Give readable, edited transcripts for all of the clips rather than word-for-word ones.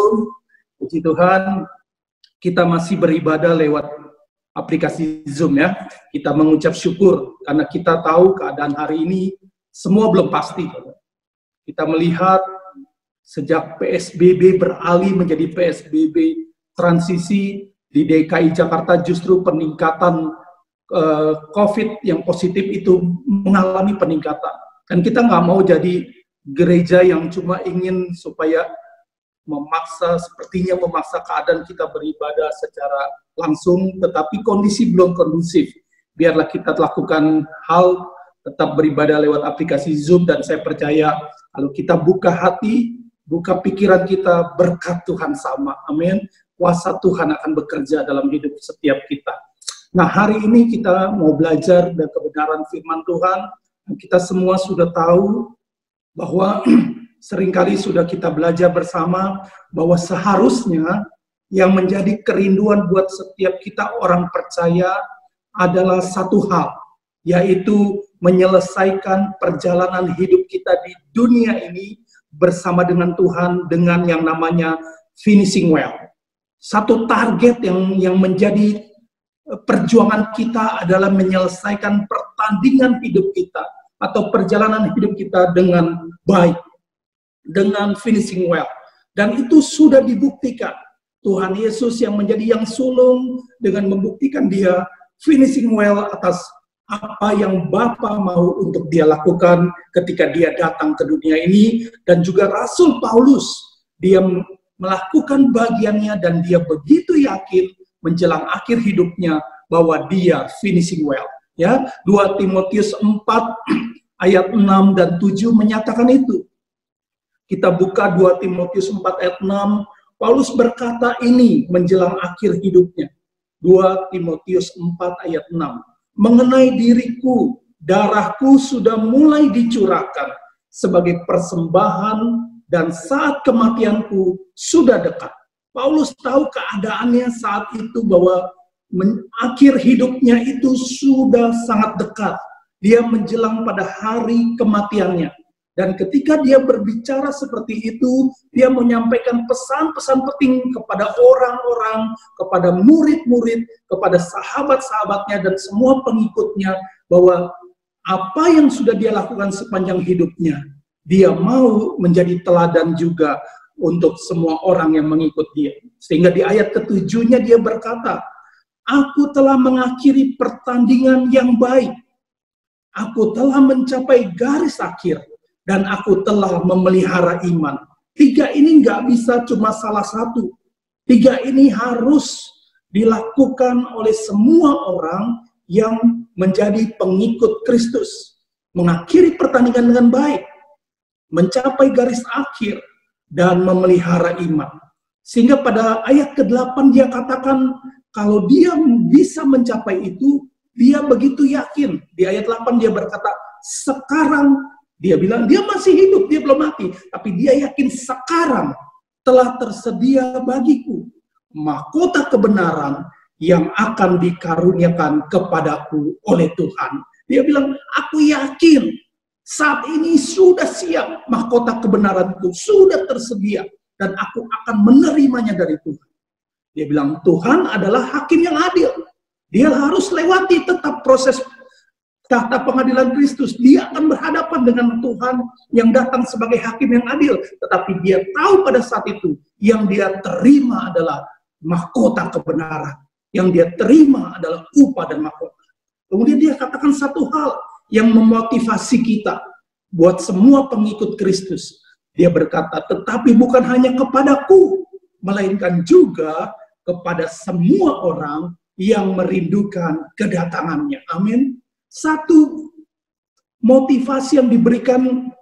Shalom. Puji Tuhan, kita masih beribadah lewat aplikasi Zoom ya. Kita mengucap syukur karena kita tahu keadaan hari ini semua belum pasti. Kita melihat sejak PSBB beralih menjadi PSBB transisi di DKI Jakarta, justru peningkatan COVID yang positif itu mengalami peningkatan. Dan kita nggak mau jadi gereja yang cuma ingin supaya sepertinya memaksa keadaan kita beribadah secara langsung, tetapi kondisi belum kondusif. Biarlah kita lakukan hal tetap beribadah lewat aplikasi Zoom, dan saya percaya kalau kita buka hati, buka pikiran kita, berkat Tuhan sama. Amin. Kuasa Tuhan akan bekerja dalam hidup setiap kita. Nah, hari ini kita mau belajar dan kebenaran firman Tuhan. Kita semua sudah tahu bahwa seringkali sudah kita belajar bersama bahwa seharusnya yang menjadi kerinduan buat setiap kita orang percaya adalah satu hal, yaitu menyelesaikan perjalanan hidup kita di dunia ini bersama dengan Tuhan dengan yang namanya finishing well. Satu target yang menjadi perjuangan kita adalah menyelesaikan pertandingan hidup kita atau perjalanan hidup kita dengan baik, dengan finishing well. Dan itu sudah dibuktikan. Tuhan Yesus yang menjadi yang sulung dengan membuktikan dia finishing well atas apa yang Bapa mau untuk dia lakukan ketika dia datang ke dunia ini. Dan juga Rasul Paulus, dia melakukan bagiannya dan dia begitu yakin menjelang akhir hidupnya bahwa dia finishing well. Ya, 2 Timotius 4 ayat 6 dan 7 menyatakan itu. Kita buka 2 Timotius 4 ayat 6, Paulus berkata ini menjelang akhir hidupnya. 2 Timotius 4 ayat 6. Mengenai diriku, darahku sudah mulai dicurahkan sebagai persembahan dan saat kematianku sudah dekat. Paulus tahu keadaannya saat itu bahwa akhir hidupnya itu sudah sangat dekat. Dia menjelang pada hari kematiannya. Dan ketika dia berbicara seperti itu, dia menyampaikan pesan-pesan penting kepada orang-orang, kepada murid-murid, kepada sahabat-sahabatnya dan semua pengikutnya, bahwa apa yang sudah dia lakukan sepanjang hidupnya, dia mau menjadi teladan juga untuk semua orang yang mengikut dia. Sehingga di ayat ke-7-nya dia berkata, aku telah mengakhiri pertandingan yang baik. Aku telah mencapai garis akhir. Dan aku telah memelihara iman. 3 ini nggak bisa cuma salah satu. 3 ini harus dilakukan oleh semua orang yang menjadi pengikut Kristus. Mengakhiri pertandingan dengan baik. Mencapai garis akhir. Dan memelihara iman. Sehingga pada ayat ke-8 dia katakan, kalau dia bisa mencapai itu, dia begitu yakin. Di ayat 8 dia berkata, sekarang, dia bilang, dia masih hidup, dia belum mati. Tapi dia yakin sekarang telah tersedia bagiku mahkota kebenaran yang akan dikaruniakan kepadaku oleh Tuhan. Dia bilang, aku yakin saat ini sudah siap mahkota kebenaran itu, sudah tersedia. Dan aku akan menerimanya dari Tuhan. Dia bilang, Tuhan adalah hakim yang adil. Dia harus lewati tetap proses tahta pengadilan Kristus. Dia akan berhadapan dengan Tuhan yang datang sebagai hakim yang adil. Tetapi dia tahu pada saat itu, yang dia terima adalah mahkota kebenaran. Yang dia terima adalah upah dan mahkota. Kemudian dia katakan satu hal yang memotivasi kita buat semua pengikut Kristus. Dia berkata, tetapi bukan hanya kepadaku, melainkan juga kepada semua orang yang merindukan kedatangannya. Amin. Satu motivasi yang diberikan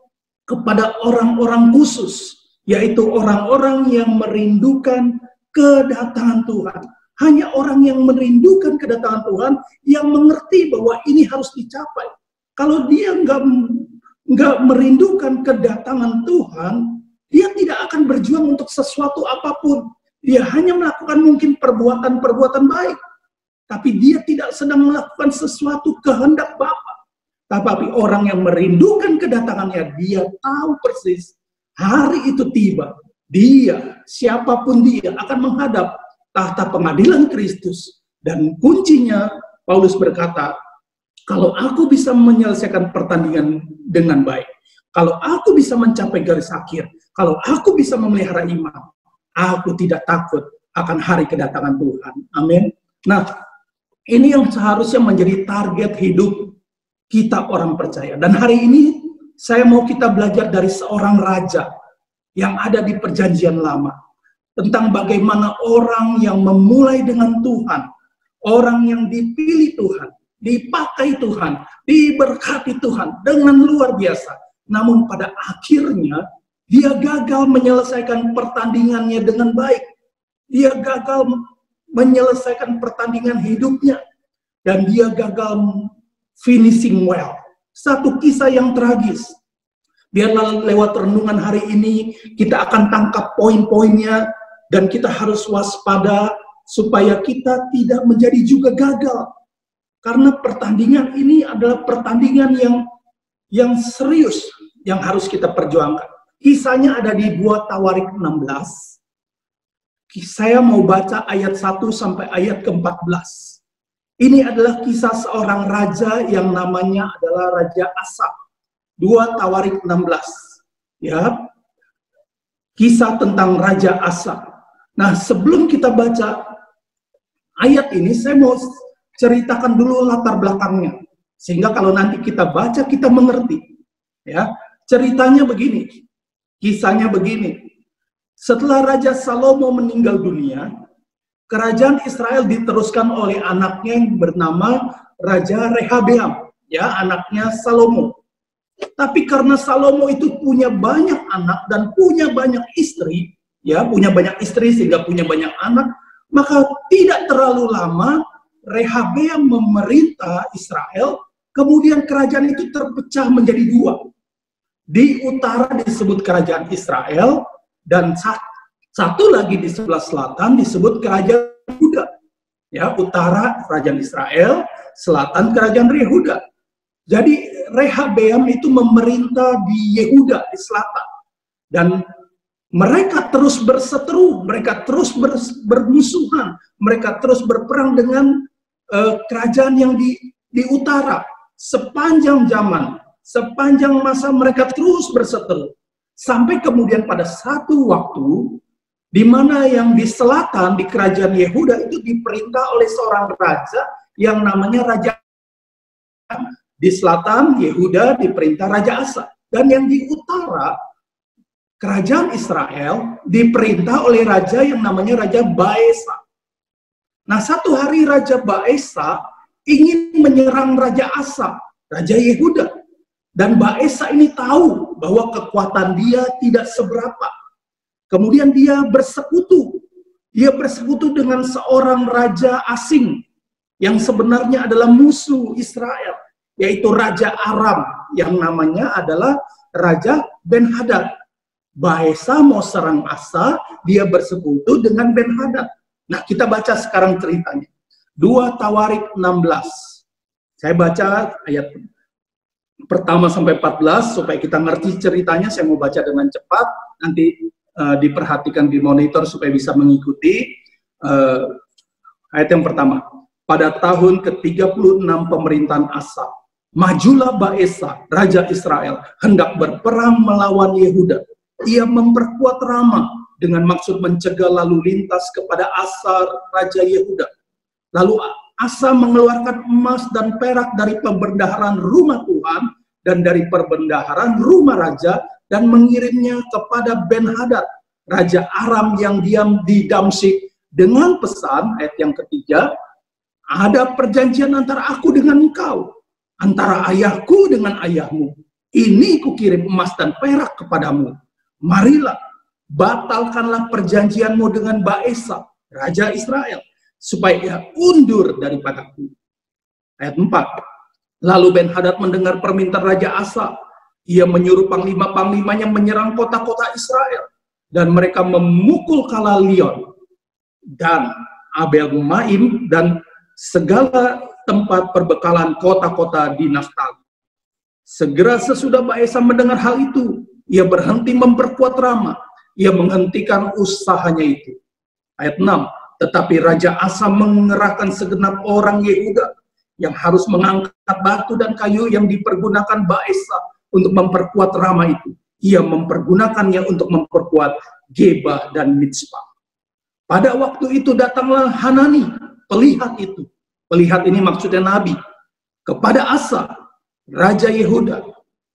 kepada orang-orang khusus, yaitu orang-orang yang merindukan kedatangan Tuhan. Hanya orang yang merindukan kedatangan Tuhan yang mengerti bahwa ini harus dicapai. Kalau dia nggak merindukan kedatangan Tuhan, dia tidak akan berjuang untuk sesuatu apapun. Dia hanya melakukan mungkin perbuatan-perbuatan baik. Tapi dia tidak sedang melakukan sesuatu kehendak Bapa. Tapi orang yang merindukan kedatangannya, dia tahu persis hari itu tiba. Dia siapapun dia akan menghadap tahta pengadilan Kristus. Dan kuncinya, Paulus berkata, kalau aku bisa menyelesaikan pertandingan dengan baik, kalau aku bisa mencapai garis akhir, kalau aku bisa memelihara iman, aku tidak takut akan hari kedatangan Tuhan. Amin. Nah, ini yang seharusnya menjadi target hidup kita orang percaya. Dan hari ini saya mau kita belajar dari seorang raja yang ada di Perjanjian Lama, tentang bagaimana orang yang memulai dengan Tuhan, orang yang dipilih Tuhan, dipakai Tuhan, diberkati Tuhan dengan luar biasa. Namun pada akhirnya dia gagal menyelesaikan pertandingannya dengan baik. Dia gagal menyelesaikan pertandingan hidupnya, dan dia gagal finishing well. Satu kisah yang tragis. Biarlah lewat renungan hari ini kita akan tangkap poin-poinnya, dan kita harus waspada supaya kita tidak menjadi juga gagal. Karena pertandingan ini adalah pertandingan yang serius yang harus kita perjuangkan. Kisahnya ada di 2 Tawarik 16. Saya mau baca ayat 1 sampai ayat ke-14. Ini adalah kisah seorang raja yang namanya adalah Raja Asa. 2 Tawarik 16. Ya. Kisah tentang Raja Asa. Nah, sebelum kita baca ayat ini, saya mau ceritakan dulu latar belakangnya. Sehingga kalau nanti kita baca, kita mengerti. Ya. Ceritanya begini. Kisahnya begini. Setelah Raja Salomo meninggal dunia, kerajaan Israel diteruskan oleh anaknya yang bernama Raja Rehabeam, ya, anaknya Salomo. Tapi karena Salomo itu punya banyak anak dan punya banyak istri, ya, punya banyak istri sehingga punya banyak anak, maka tidak terlalu lama Rehabeam memerintah Israel, kemudian kerajaan itu terpecah menjadi 2. Di utara disebut kerajaan Israel, dan satu lagi di sebelah selatan disebut kerajaan Yehuda. Ya, utara kerajaan Israel, selatan kerajaan Yehuda. Jadi Rehabeam itu memerintah di Yehuda, di selatan. Dan mereka terus berseteru, mereka terus bermusuhan, mereka terus berperang dengan kerajaan yang di utara. Sepanjang zaman, sepanjang masa mereka terus berseteru. Sampai kemudian pada satu waktu, di mana yang di selatan, di kerajaan Yehuda itu diperintah oleh seorang raja yang namanya Raja. Di selatan, Yehuda diperintah Raja Asa. Dan yang di utara, kerajaan Israel diperintah oleh raja yang namanya Raja Baesa. Nah, satu hari Raja Baesa ingin menyerang Raja Asa, Raja Yehuda. Dan Baesa ini tahu bahwa kekuatan dia tidak seberapa. Kemudian dia bersekutu. Dia bersekutu dengan seorang raja asing yang sebenarnya adalah musuh Israel, yaitu Raja Aram yang namanya adalah Raja Ben-Hadad. Baesa mau serang Asa, dia bersekutu dengan Ben-Hadad. Nah, kita baca sekarang ceritanya. 2 Tawarik 16. Saya baca ayat pertama sampai 14 supaya kita ngerti ceritanya. Saya mau baca dengan cepat, nanti diperhatikan di monitor supaya bisa mengikuti. Ayat yang pertama. Pada tahun ke-36 pemerintahan Asa, majulah Baesa, Raja Israel, hendak berperang melawan Yehuda. Ia memperkuat Rama dengan maksud mencegah lalu lintas kepada Asa, Raja Yehuda. Lalu Asa mengeluarkan emas dan perak dari perbendaharaan rumah Tuhan dan dari perbendaharaan rumah raja dan mengirimnya kepada Ben-Hadad, Raja Aram yang diam di Damsyik dengan pesan, ayat yang ketiga, ada perjanjian antara aku dengan engkau, antara ayahku dengan ayahmu. Ini kukirim emas dan perak kepadamu. Marilah, batalkanlah perjanjianmu dengan Baesa, Raja Israel, supaya ia undur daripadaku. Ayat 4. Lalu Ben-Hadad mendengar permintaan Raja Asa. Ia menyuruh panglima-panglimanya menyerang kota-kota Israel. Dan mereka memukul Kalalion dan Abel-Maim dan segala tempat perbekalan kota-kota di Naftali. Segera sesudah Baesa mendengar hal itu, ia berhenti memperkuat Rama. ia menghentikan usahanya itu. Ayat 6, tetapi Raja Asa mengerahkan segenap orang Yehuda yang harus mengangkat batu dan kayu yang dipergunakan Baesa untuk memperkuat Rama itu. Ia mempergunakannya untuk memperkuat Geba dan Mizpah. Pada waktu itu datanglah Hanani, pelihat itu. Pelihat ini maksudnya Nabi. Kepada Asa, Raja Yehuda,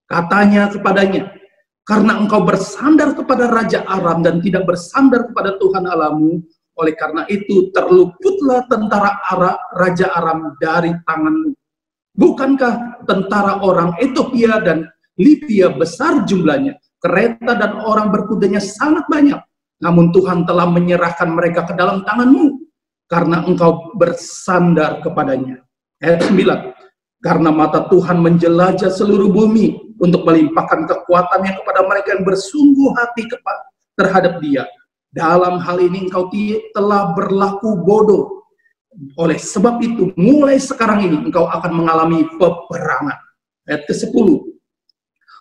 katanya kepadanya, karena engkau bersandar kepada Raja Aram dan tidak bersandar kepada Tuhan Allahmu, oleh karena itu terluputlah tentara Raja Aram dari tanganmu. Bukankah tentara orang Ethiopia dan Libya besar jumlahnya, kereta dan orang berkudanya sangat banyak, namun Tuhan telah menyerahkan mereka ke dalam tanganmu, karena engkau bersandar kepadanya. Ayat 9, karena mata Tuhan menjelajah seluruh bumi untuk melimpahkan kekuatannya kepada mereka yang bersungguh hati terhadap dia. Dalam hal ini engkau telah berlaku bodoh. Oleh sebab itu, mulai sekarang ini engkau akan mengalami peperangan. Ayat ke-10,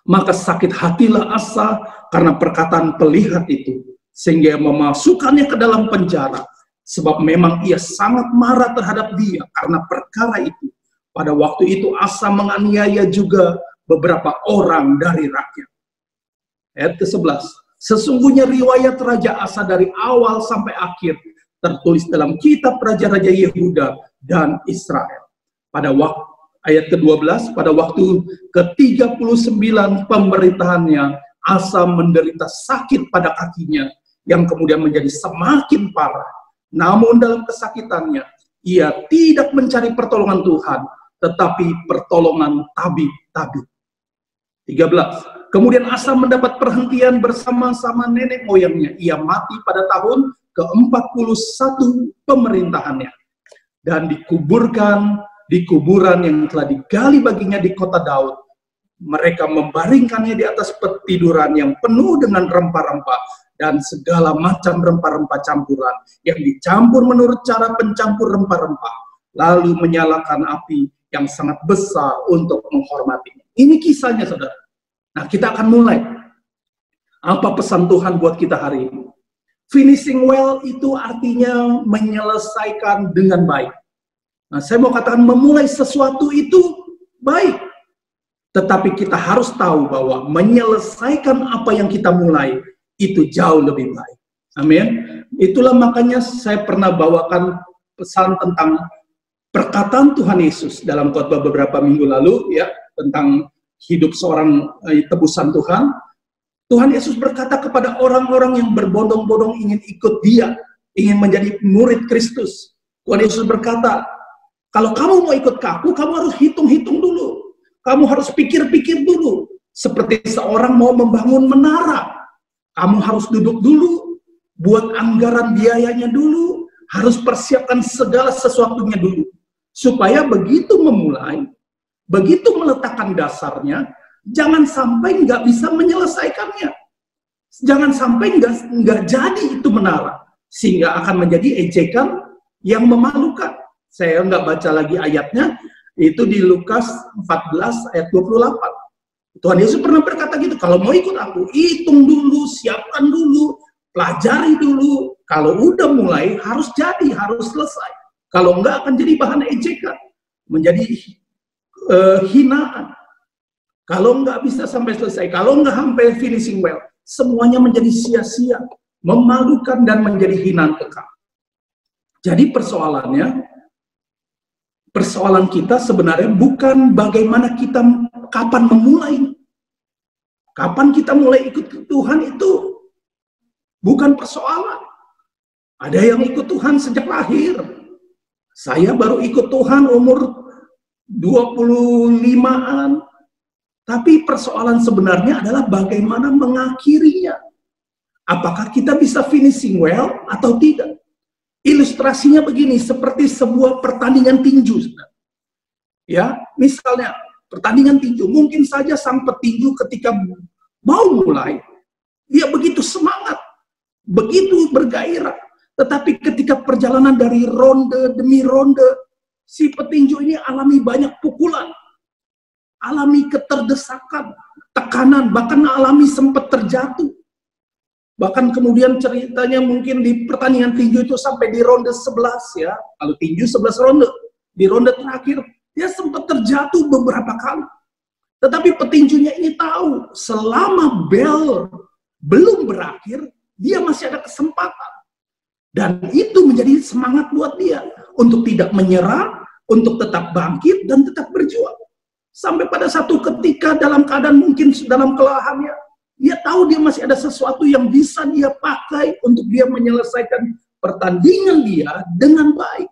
maka sakit hatilah Asa karena perkataan pelihat itu, sehingga memasukkannya ke dalam penjara. Sebab memang ia sangat marah terhadap dia karena perkara itu. Pada waktu itu Asa menganiaya juga beberapa orang dari rakyat. Ayat ke-11, sesungguhnya riwayat Raja Asa dari awal sampai akhir tertulis dalam kitab Raja-Raja Yehuda dan Israel. Pada waktu ayat ke-12, pada waktu ke-39 pemerintahannya, Asa menderita sakit pada kakinya, yang kemudian menjadi semakin parah. Namun dalam kesakitannya, ia tidak mencari pertolongan Tuhan, tetapi pertolongan tabib-tabib. 13. Kemudian Asa mendapat perhentian bersama-sama nenek moyangnya. Ia mati pada tahun ke-41 pemerintahannya. Dan dikuburkan di kuburan yang telah digali baginya di kota Daud. Mereka membaringkannya di atas petiduran yang penuh dengan rempah-rempah dan segala macam rempah-rempah campuran yang dicampur menurut cara pencampur rempah-rempah, lalu menyalakan api yang sangat besar untuk menghormatinya. Ini kisahnya, saudara. Nah, kita akan mulai. Apa pesan Tuhan buat kita hari ini? Finishing well itu artinya menyelesaikan dengan baik. Nah, saya mau katakan memulai sesuatu itu baik. Tetapi kita harus tahu bahwa menyelesaikan apa yang kita mulai itu jauh lebih baik. Amin. Itulah makanya saya pernah bawakan pesan tentang perkataan Tuhan Yesus dalam khotbah beberapa minggu lalu, ya, tentang hidup seorang tebusan Tuhan. Tuhan Yesus berkata kepada orang-orang yang berbondong-bondong ingin ikut dia, ingin menjadi murid Kristus. Tuhan Yesus berkata, kalau kamu mau ikut aku, kamu harus hitung-hitung dulu. Kamu harus pikir-pikir dulu. Seperti seorang mau membangun menara. Kamu harus duduk dulu, buat anggaran biayanya dulu, harus persiapkan segala sesuatunya dulu. Supaya begitu memulai, begitu meletakkan dasarnya, jangan sampai nggak bisa menyelesaikannya. Jangan sampai nggak jadi itu menara. Sehingga akan menjadi ejekan yang memalukan. Saya nggak baca lagi ayatnya, itu di Lukas 14 ayat 28. Tuhan Yesus pernah berkata gitu, kalau mau ikut aku, hitung dulu, siapkan dulu, pelajari dulu. Kalau udah mulai, harus jadi, harus selesai. Kalau enggak akan jadi bahan ejekan, menjadi hinaan. Kalau enggak bisa sampai selesai, kalau enggak sampai finishing well, semuanya menjadi sia-sia, memalukan dan menjadi hinaan kekal. Jadi persoalan kita sebenarnya bukan bagaimana kita kapan memulai. Kapan kita mulai ikut Tuhan itu bukan persoalan. Ada yang ikut Tuhan sejak lahir. Saya baru ikut Tuhan umur 25-an. Tapi persoalan sebenarnya adalah bagaimana mengakhirinya. Apakah kita bisa finishing well atau tidak? Ilustrasinya begini, seperti sebuah pertandingan tinju. Ya, misalnya pertandingan tinju, mungkin saja sang petinju ketika mau mulai, dia begitu semangat, begitu bergairah. Tetapi ketika perjalanan dari ronde demi ronde, si petinju ini alami banyak pukulan, alami keterdesakan, tekanan, bahkan alami sempat terjatuh. Bahkan kemudian ceritanya mungkin di pertandingan tinju itu sampai di ronde 11 ya. Kalau tinju 11 ronde. Di ronde terakhir dia sempat terjatuh beberapa kali. Tetapi petinjunya ini tahu selama bel belum berakhir, dia masih ada kesempatan. Dan itu menjadi semangat buat dia untuk tidak menyerah, untuk tetap bangkit dan tetap berjuang. Sampai pada satu ketika dalam keadaan mungkin dalam kelelahannya, dia tahu dia masih ada sesuatu yang bisa dia pakai untuk dia menyelesaikan pertandingan dia dengan baik.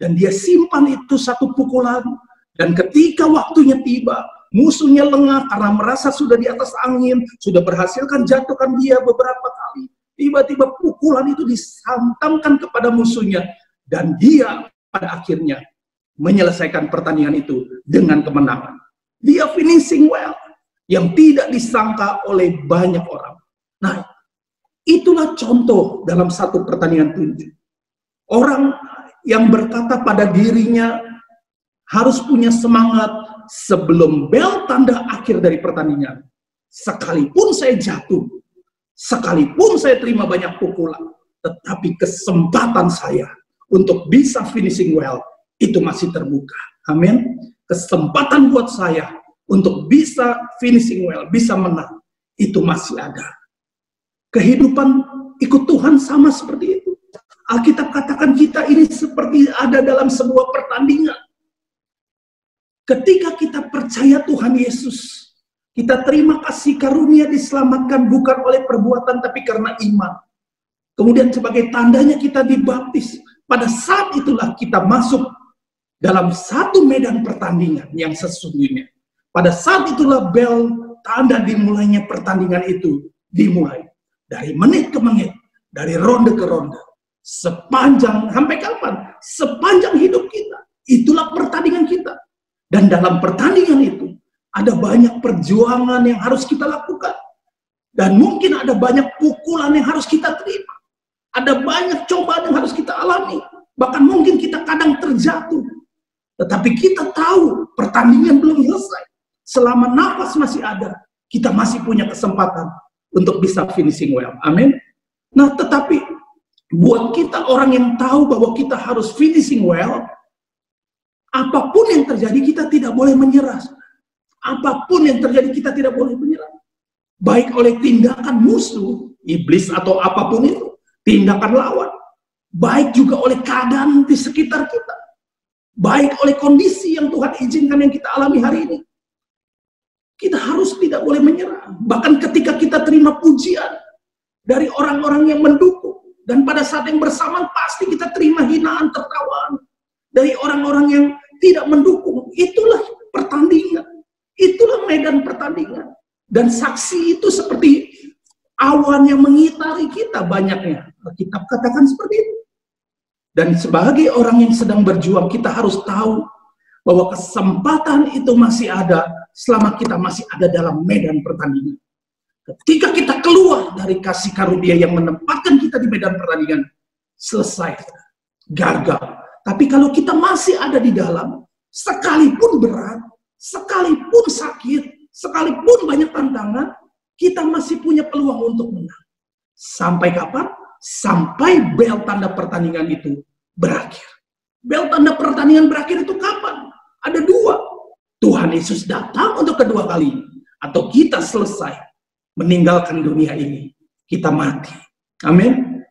Dan dia simpan itu satu pukulan. Dan ketika waktunya tiba, musuhnya lengah karena merasa sudah di atas angin, sudah berhasilkan jatuhkan dia beberapa kali. Tiba-tiba pukulan itu disantamkan kepada musuhnya. Dan dia pada akhirnya menyelesaikan pertandingan itu dengan kemenangan. Dia finishing well. Yang tidak disangka oleh banyak orang. Nah, itulah contoh dalam satu pertandingan tinju. Orang yang berkata pada dirinya harus punya semangat sebelum bel tanda akhir dari pertandingan. Sekalipun saya jatuh, sekalipun saya terima banyak pukulan, tetapi kesempatan saya untuk bisa finishing well itu masih terbuka. Amin. Kesempatan buat saya untuk bisa finishing well, bisa menang, itu masih ada. Kehidupan ikut Tuhan sama seperti itu. Alkitab katakan kita ini seperti ada dalam sebuah pertandingan. Ketika kita percaya Tuhan Yesus, kita terima kasih karunia diselamatkan bukan oleh perbuatan tapi karena iman. Kemudian sebagai tandanya kita dibaptis. Pada saat itulah kita masuk dalam satu medan pertandingan yang sesungguhnya. Pada saat itulah bel tanda dimulainya pertandingan itu dimulai. Dari menit ke menit, dari ronde ke ronde. Sepanjang, sampai kapan? Sepanjang hidup kita. Itulah pertandingan kita. Dan dalam pertandingan itu, ada banyak perjuangan yang harus kita lakukan. Dan mungkin ada banyak pukulan yang harus kita terima. Ada banyak cobaan yang harus kita alami. Bahkan mungkin kita kadang terjatuh. Tetapi kita tahu pertandingan belum selesai. Selama nafas masih ada, kita masih punya kesempatan untuk bisa finishing well. Amin. Nah, tetapi buat kita orang yang tahu bahwa kita harus finishing well, apapun yang terjadi kita tidak boleh menyerah. Apapun yang terjadi kita tidak boleh menyerah. Baik oleh tindakan musuh, iblis atau apapun itu, tindakan lawan. Baik juga oleh keadaan di sekitar kita. Baik oleh kondisi yang Tuhan izinkan yang kita alami hari ini. Kita harus tidak boleh menyerah. Bahkan ketika kita terima pujian dari orang-orang yang mendukung. Dan pada saat yang bersamaan pasti kita terima hinaan, tertawaan dari orang-orang yang tidak mendukung. Itulah pertandingan. Itulah medan pertandingan. Dan saksi itu seperti awan yang mengitari kita banyaknya. Alkitab katakan seperti itu. Dan sebagai orang yang sedang berjuang, kita harus tahu bahwa kesempatan itu masih ada selama kita masih ada dalam medan pertandingan. Ketika kita keluar dari kasih karunia yang menempatkan kita di medan pertandingan, selesai, gagal. Tapi kalau kita masih ada di dalam, sekalipun berat, sekalipun sakit, sekalipun banyak tantangan, kita masih punya peluang untuk menang. Sampai kapan? Sampai bel tanda pertandingan itu berakhir. Bel tanda pertandingan berakhir itu kapan? Ada dua. Tuhan Yesus datang untuk kedua kali. Atau kita selesai meninggalkan dunia ini. Kita mati. Amin.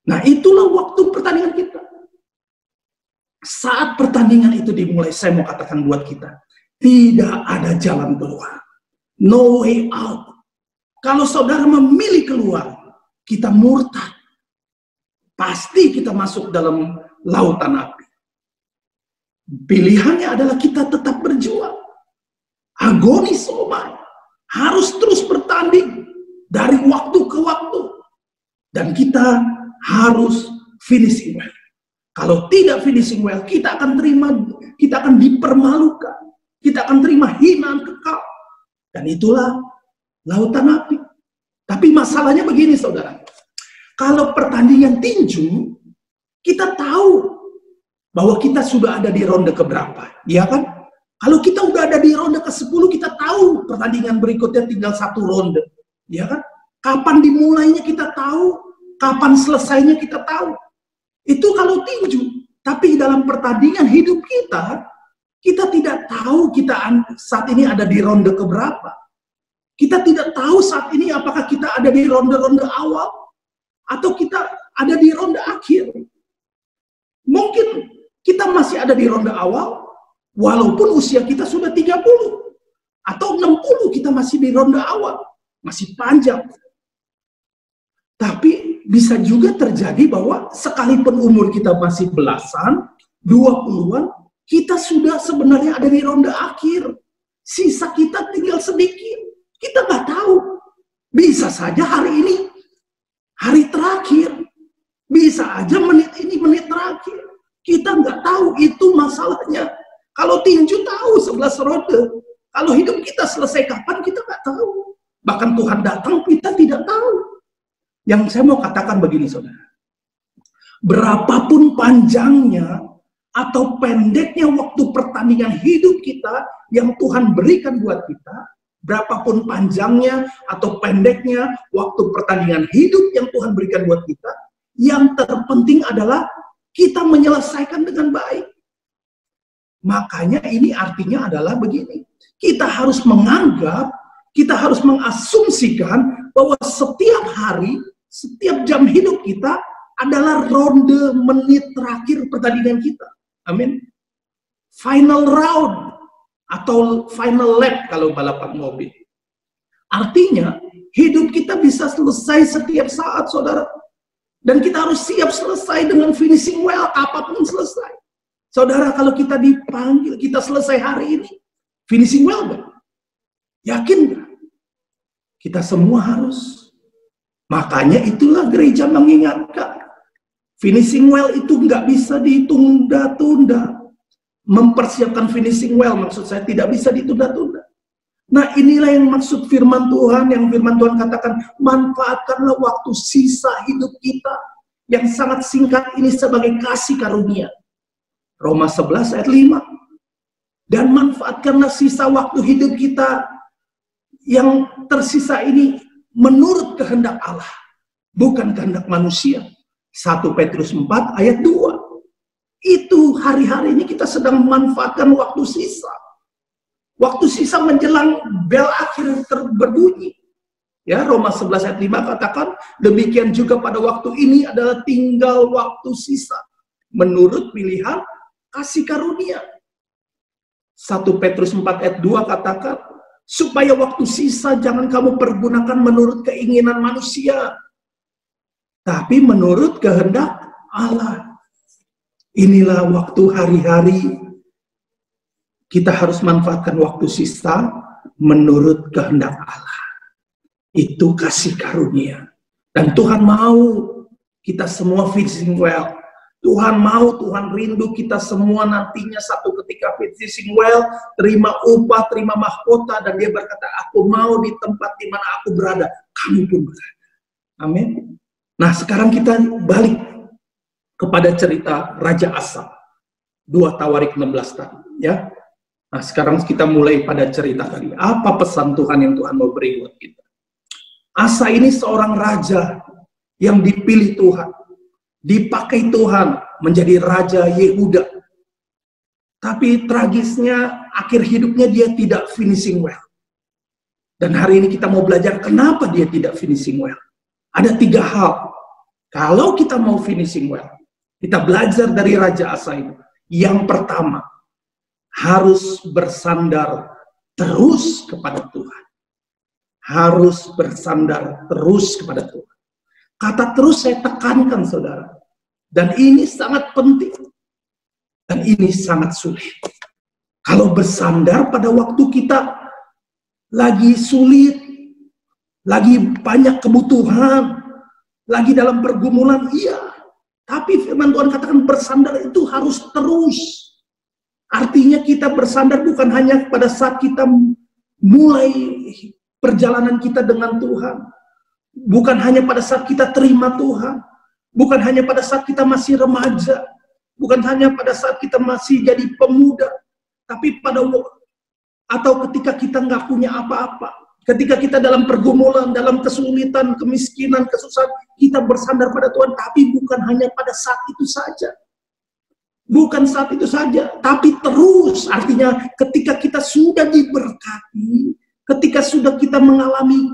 Nah, itulah waktu pertandingan kita. Saat pertandingan itu dimulai, saya mau katakan buat kita, tidak ada jalan keluar. No way out. Kalau saudara memilih keluar, kita murtad. Pasti kita masuk dalam lautan api. Pilihannya adalah kita tetap berjuang. Agonis somai. Harus terus bertanding dari waktu ke waktu. Dan kita harus finishing well. Kalau tidak finishing well, kita akan dipermalukan. Kita akan terima hinaan kekal. Dan itulah lautan api. Tapi masalahnya begini, saudara. Kalau pertandingan tinju, kita tahu bahwa kita sudah ada di ronde keberapa, ya kan? Kalau kita udah ada di ronde ke-10, kita tahu pertandingan berikutnya tinggal satu ronde, ya kan? Kapan dimulainya kita tahu, kapan selesainya kita tahu. Itu kalau tinju. Tapi dalam pertandingan hidup kita, kita tidak tahu kita saat ini ada di ronde keberapa. Kita tidak tahu saat ini apakah kita ada di ronde-ronde awal, atau kita ada di ronde akhir. Mungkin kita masih ada di ronde awal, walaupun usia kita sudah 30. Atau 60 kita masih di ronde awal. Masih panjang. Tapi bisa juga terjadi bahwa sekalipun umur kita masih belasan, 20-an, kita sudah sebenarnya ada di ronde akhir. Sisa kita tinggal sedikit. Kita nggak tahu. Bisa saja hari ini hari terakhir. Bisa aja menit ini menit terakhir. Kita nggak tahu, itu masalahnya. Kalau tinju tahu 11 ronde. Kalau hidup kita selesai kapan kita nggak tahu. Bahkan Tuhan datang kita tidak tahu. Yang saya mau katakan begini saudara. Berapapun panjangnya atau pendeknya waktu pertandingan hidup kita yang Tuhan berikan buat kita, berapapun panjangnya atau pendeknya waktu pertandingan hidup yang Tuhan berikan buat kita, yang terpenting adalah kita menyelesaikan dengan baik. Makanya ini artinya adalah begini. Kita harus menganggap, kita harus mengasumsikan bahwa setiap hari, setiap jam hidup kita adalah ronde menit terakhir pertandingan kita. Amin. Final round atau final lap kalau balapan mobil. Artinya hidup kita bisa selesai setiap saat, saudara. Dan kita harus siap selesai dengan finishing well, apapun selesai. Saudara, kalau kita dipanggil, kita selesai hari ini, finishing well gak? Yakin gak? Kita semua harus. Makanya itulah gereja mengingatkan. Finishing well itu nggak bisa ditunda-tunda. Mempersiapkan finishing well, maksud saya tidak bisa ditunda-tunda. Nah inilah yang maksud firman Tuhan, yang firman Tuhan katakan, manfaatkanlah waktu sisa hidup kita yang sangat singkat ini sebagai kasih karunia. Roma 11 ayat 5. Dan manfaatkanlah sisa waktu hidup kita yang tersisa ini menurut kehendak Allah, bukan kehendak manusia. 1 Petrus 4 ayat 2. Itu hari-hari ini kita sedang memanfaatkan waktu sisa. Waktu sisa menjelang bel akhir berbunyi. Ya, Roma 11 ayat 5 katakan, demikian juga pada waktu ini adalah tinggal waktu sisa menurut pilihan kasih karunia. 1 Petrus 4 ayat 2 katakan, supaya waktu sisa jangan kamu pergunakan menurut keinginan manusia, tapi menurut kehendak Allah. Inilah waktu hari-hari kita harus manfaatkan waktu sisa menurut kehendak Allah. Itu kasih karunia. Dan Tuhan mau kita semua finishing well. Tuhan mau, Tuhan rindu kita semua nantinya satu ketika finishing well, terima upah, terima mahkota, dan dia berkata, aku mau di tempat di mana aku berada, kamu pun berada. Amin. Nah sekarang kita balik kepada cerita Raja Asa, 2 Tawarik 16 tadi. Ya. Nah sekarang kita mulai pada cerita tadi. Apa pesan Tuhan yang Tuhan mau beri buat kita? Asa ini seorang raja yang dipilih Tuhan. Dipakai Tuhan menjadi Raja Yehuda. Tapi tragisnya akhir hidupnya dia tidak finishing well. Dan hari ini kita mau belajar kenapa dia tidak finishing well. Ada 3 hal. Kalau kita mau finishing well, kita belajar dari Raja Asa ini. Yang pertama, harus bersandar terus kepada Tuhan. Harus bersandar terus kepada Tuhan. Kata terus saya tekankan saudara. Dan ini sangat penting. Dan ini sangat sulit. Kalau bersandar pada waktu kita lagi sulit, lagi banyak kebutuhan, lagi dalam pergumulan, iya. Tapi firman Tuhan katakan bersandar itu harus terus. Artinya kita bersandar bukan hanya pada saat kita mulai perjalanan kita dengan Tuhan. Bukan hanya pada saat kita terima Tuhan. Bukan hanya pada saat kita masih remaja. Bukan hanya pada saat kita masih jadi pemuda. Tapi pada atau ketika kita nggak punya apa-apa. Ketika kita dalam pergumulan, dalam kesulitan, kemiskinan, kesusahan, kita bersandar pada Tuhan, tapi bukan hanya pada saat itu saja. Bukan saat itu saja, tapi terus. Artinya ketika kita sudah diberkati, ketika sudah kita mengalami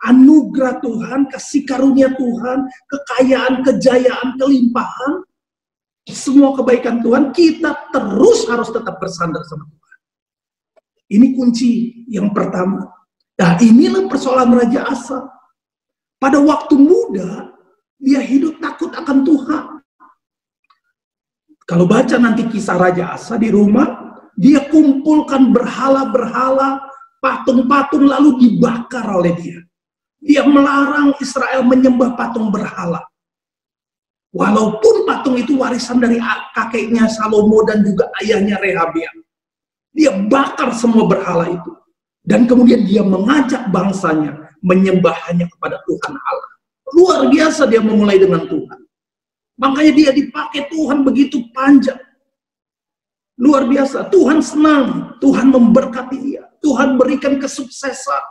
anugerah Tuhan, kasih karunia Tuhan, kekayaan, kejayaan, kelimpahan, semua kebaikan Tuhan, kita terus harus tetap bersandar sama Tuhan. Ini kunci yang pertama. Nah, inilah persoalan Raja Asa. Pada waktu muda, dia hidup takut akan Tuhan. Kalau baca nanti kisah Raja Asa di rumah, dia kumpulkan berhala-berhala, patung-patung, lalu dibakar oleh dia. Dia melarang Israel menyembah patung berhala. Walaupun patung itu warisan dari kakeknya Salomo dan juga ayahnya Rehabeam. Dia bakar semua berhala itu. Dan kemudian dia mengajak bangsanya menyembah hanya kepada Tuhan Allah. Luar biasa dia memulai dengan Tuhan. Makanya dia dipakai Tuhan begitu panjang. Luar biasa. Tuhan senang. Tuhan memberkati dia. Tuhan berikan kesuksesan.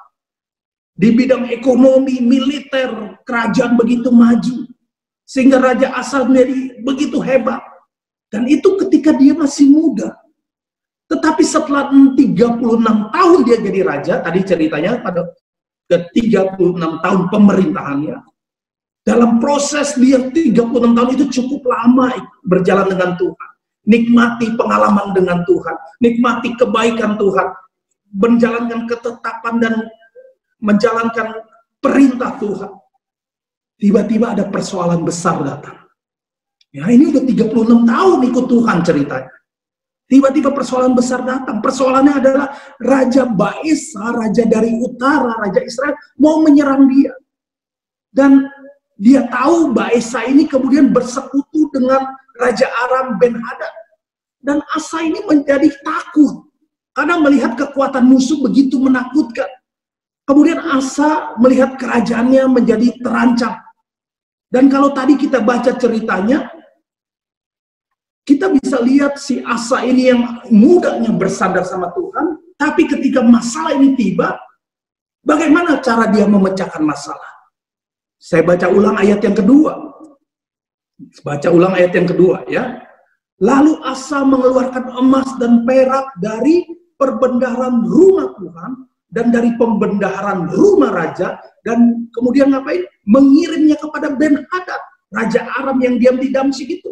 Di bidang ekonomi, militer, kerajaan begitu maju. Sehingga Raja Asa menjadi begitu hebat. Dan itu ketika dia masih muda. Tetapi setelah 36 tahun dia jadi raja, tadi ceritanya pada ke 36 tahun pemerintahannya. Dalam proses dia 36 tahun itu cukup lama berjalan dengan Tuhan. Nikmati pengalaman dengan Tuhan, nikmati kebaikan Tuhan, menjalankan ketetapan dan menjalankan perintah Tuhan. Tiba-tiba ada persoalan besar datang. Ya, ini udah 36 tahun ikut Tuhan ceritanya. Tiba-tiba persoalan besar datang. Persoalannya adalah Raja Baesa, raja dari utara, Raja Israel, mau menyerang dia. Dan dia tahu Baesa ini kemudian bersekutu dengan Raja Aram Ben-Hadad. Dan Asa ini menjadi takut. Karena melihat kekuatan musuh begitu menakutkan. Kemudian Asa melihat kerajaannya menjadi terancam. Dan kalau tadi kita baca ceritanya, kita bisa lihat si Asa ini yang mudanya bersandar sama Tuhan, tapi ketika masalah ini tiba, bagaimana cara dia memecahkan masalah? Saya baca ulang ayat yang kedua. Baca ulang ayat yang kedua ya. Lalu Asa mengeluarkan emas dan perak dari perbendaharaan rumah Tuhan dan dari pembendaharaan rumah raja, dan kemudian ngapain? Mengirimnya kepada Ben-Hadad, Raja Aram yang diam di Damsyik itu.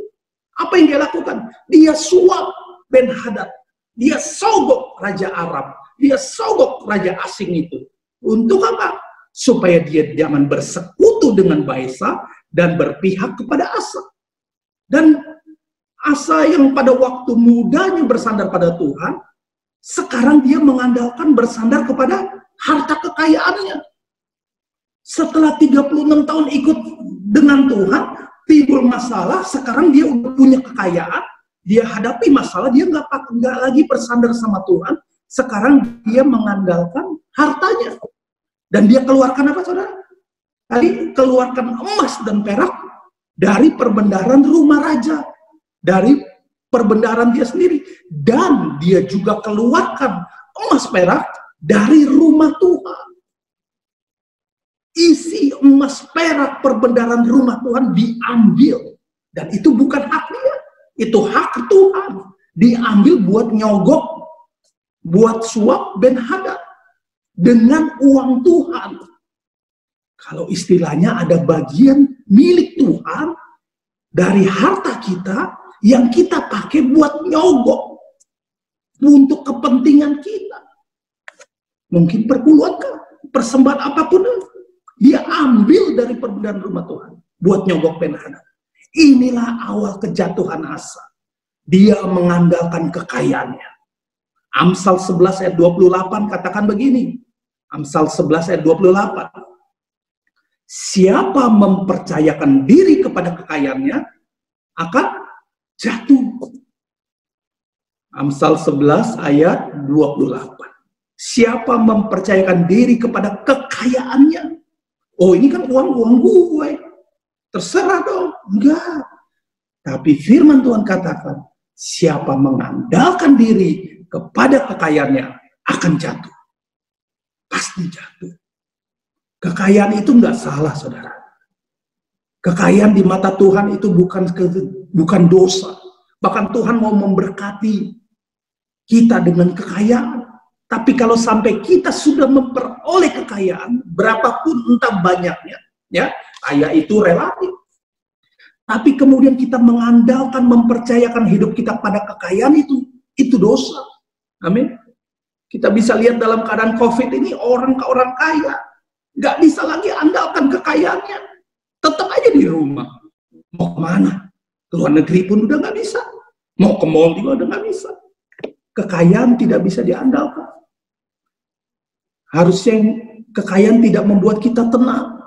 Apa yang dia lakukan? Dia suap Ben-Hadad. Dia sogok Raja Aram. Dia sogok Raja asing itu. Untuk apa? Supaya dia jangan bersekutu dengan Baesa dan berpihak kepada Asa. Dan Asa yang pada waktu mudanya bersandar pada Tuhan, sekarang dia mengandalkan bersandar kepada harta kekayaannya. Setelah 36 tahun ikut dengan Tuhan, timbul masalah, sekarang dia udah punya kekayaan, dia hadapi masalah, dia nggak lagi bersandar sama Tuhan, sekarang dia mengandalkan hartanya. Dan dia keluarkan apa, saudara? Tadi keluarkan emas dan perak dari perbendaharaan rumah raja, dari perbendaharaan dia sendiri, dan dia juga keluarkan emas perak dari rumah Tuhan. Isi emas perak perbendaharaan rumah Tuhan diambil, dan itu bukan hak dia, itu hak Tuhan. Diambil buat nyogok, buat suap Ben-Hadad dengan uang Tuhan. Kalau istilahnya ada bagian milik Tuhan dari harta kita yang kita pakai buat nyogok untuk kepentingan kita. Mungkin perpuluhan, persembahan apapun, dia ambil dari perbendaharaan rumah Tuhan buat nyogok Ben-Hadad. Inilah awal kejatuhan Asa. Dia mengandalkan kekayaannya. Amsal 11 ayat 28 katakan begini. Amsal 11 ayat 28. Siapa mempercayakan diri kepada kekayaannya akan jatuh. Amsal 11 ayat 28. Siapa mempercayakan diri kepada kekayaannya? Oh, ini kan uang gue. Terserah dong. Enggak. Tapi firman Tuhan katakan, siapa mengandalkan diri kepada kekayaannya akan jatuh. Pasti pasti jatuh. Kekayaan itu nggak salah, saudara. Kekayaan di mata Tuhan itu bukan dosa. Bahkan Tuhan mau memberkati kita dengan kekayaan. Tapi kalau sampai kita sudah memperoleh kekayaan, berapapun entah banyaknya, ya, kaya itu relatif. Tapi kemudian kita mengandalkan, mempercayakan hidup kita pada kekayaan itu dosa. Amin. Kita bisa lihat dalam keadaan COVID ini, orang kaya nggak bisa lagi andalkan kekayaannya. Tetap aja di rumah. Mau kemana? Ke luar negeri pun udah nggak bisa. Mau ke mall juga udah nggak bisa. Kekayaan tidak bisa diandalkan. Harusnya kekayaan tidak membuat kita tenang.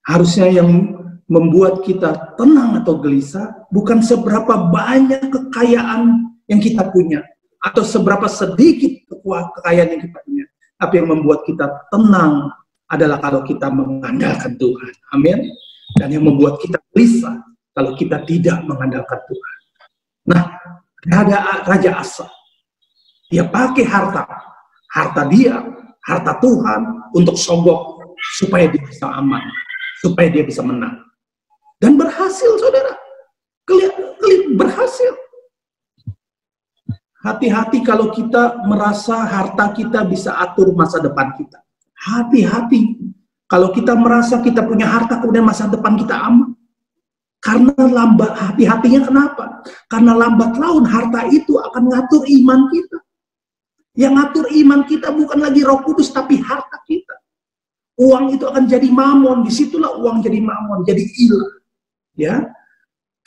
Harusnya yang membuat kita tenang atau gelisah bukan seberapa banyak kekayaan yang kita punya atau seberapa sedikit kekayaan yang kita punya, tapi yang membuat kita tenang adalah kalau kita mengandalkan Tuhan. Amin. Dan yang membuat kita gelisah kalau kita tidak mengandalkan Tuhan. Nah, ada Raja Asa, dia pakai harta dia, harta Tuhan untuk sogok supaya dia bisa aman, supaya dia bisa menang. Dan berhasil, saudara. Berhasil. Hati-hati kalau kita merasa harta kita bisa atur masa depan kita. Hati-hati kalau kita merasa kita punya harta kemudian masa depan kita aman. Karena hati-hatinya kenapa? Karena lambat laun harta itu akan ngatur iman kita. Yang ngatur iman kita bukan lagi Roh Kudus tapi harta kita. Uang itu akan jadi mamon, disitulah uang jadi mamon, jadi ilah. Ya,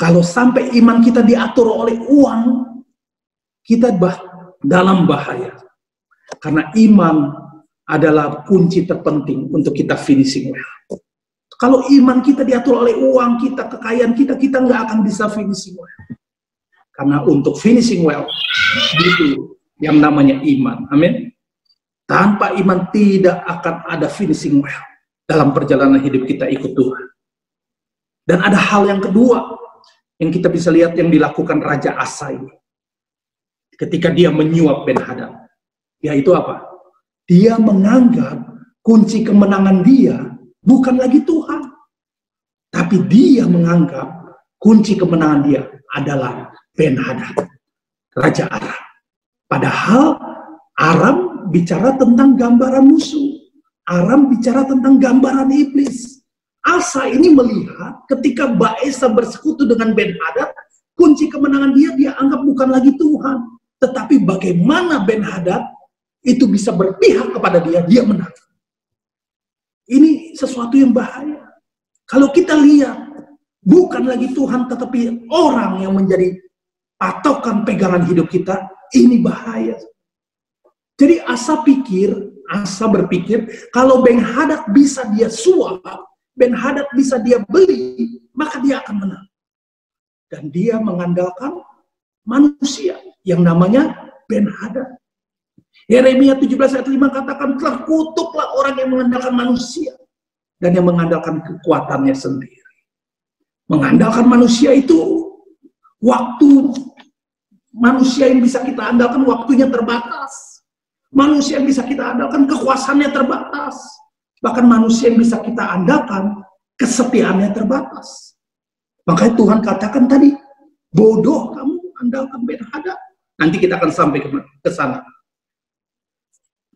kalau sampai iman kita diatur oleh uang, kita dalam bahaya. Karena iman adalah kunci terpenting untuk kita finishing well. Kalau iman kita diatur oleh uang kita, kekayaan kita nggak akan bisa finishing well. Karena untuk finishing well, itu yang namanya iman. Amin. Tanpa iman tidak akan ada finishing well dalam perjalanan hidup kita ikut Tuhan. Dan ada hal yang kedua yang kita bisa lihat yang dilakukan Raja Asa ini. Ketika dia menyuap Ben-Hadad. Yaitu apa? Dia menganggap kunci kemenangan dia bukan lagi Tuhan. Tapi dia menganggap kunci kemenangan dia adalah Ben-Hadad, Raja Aram. Padahal Aram bicara tentang gambaran musuh. Aram bicara tentang gambaran iblis. Asa ini melihat ketika Baesa bersekutu dengan Ben-Hadad, kunci kemenangan dia anggap bukan lagi Tuhan. Tetapi bagaimana Ben-Hadad itu bisa berpihak kepada dia menang. Ini sesuatu yang bahaya. Kalau kita lihat, bukan lagi Tuhan tetapi orang yang menjadi patokan pegangan hidup kita, ini bahaya. Jadi Asa berpikir, kalau Ben-Hadad bisa dia suap, Ben-Hadad bisa dia beli, maka dia akan menang. Dan dia mengandalkan manusia yang namanya Ben-Hadad. Yeremia 17 ayat 5 katakan, terkutuklah orang yang mengandalkan manusia dan yang mengandalkan kekuatannya sendiri. Mengandalkan manusia itu waktu manusia yang bisa kita andalkan waktunya terbatas. Manusia yang bisa kita andalkan kekuasaannya terbatas. Bahkan manusia yang bisa kita andalkan kesetiaannya terbatas. Makanya Tuhan katakan tadi, bodoh kamu andalkan Ben-Hadad. Nanti kita akan sampai ke sana.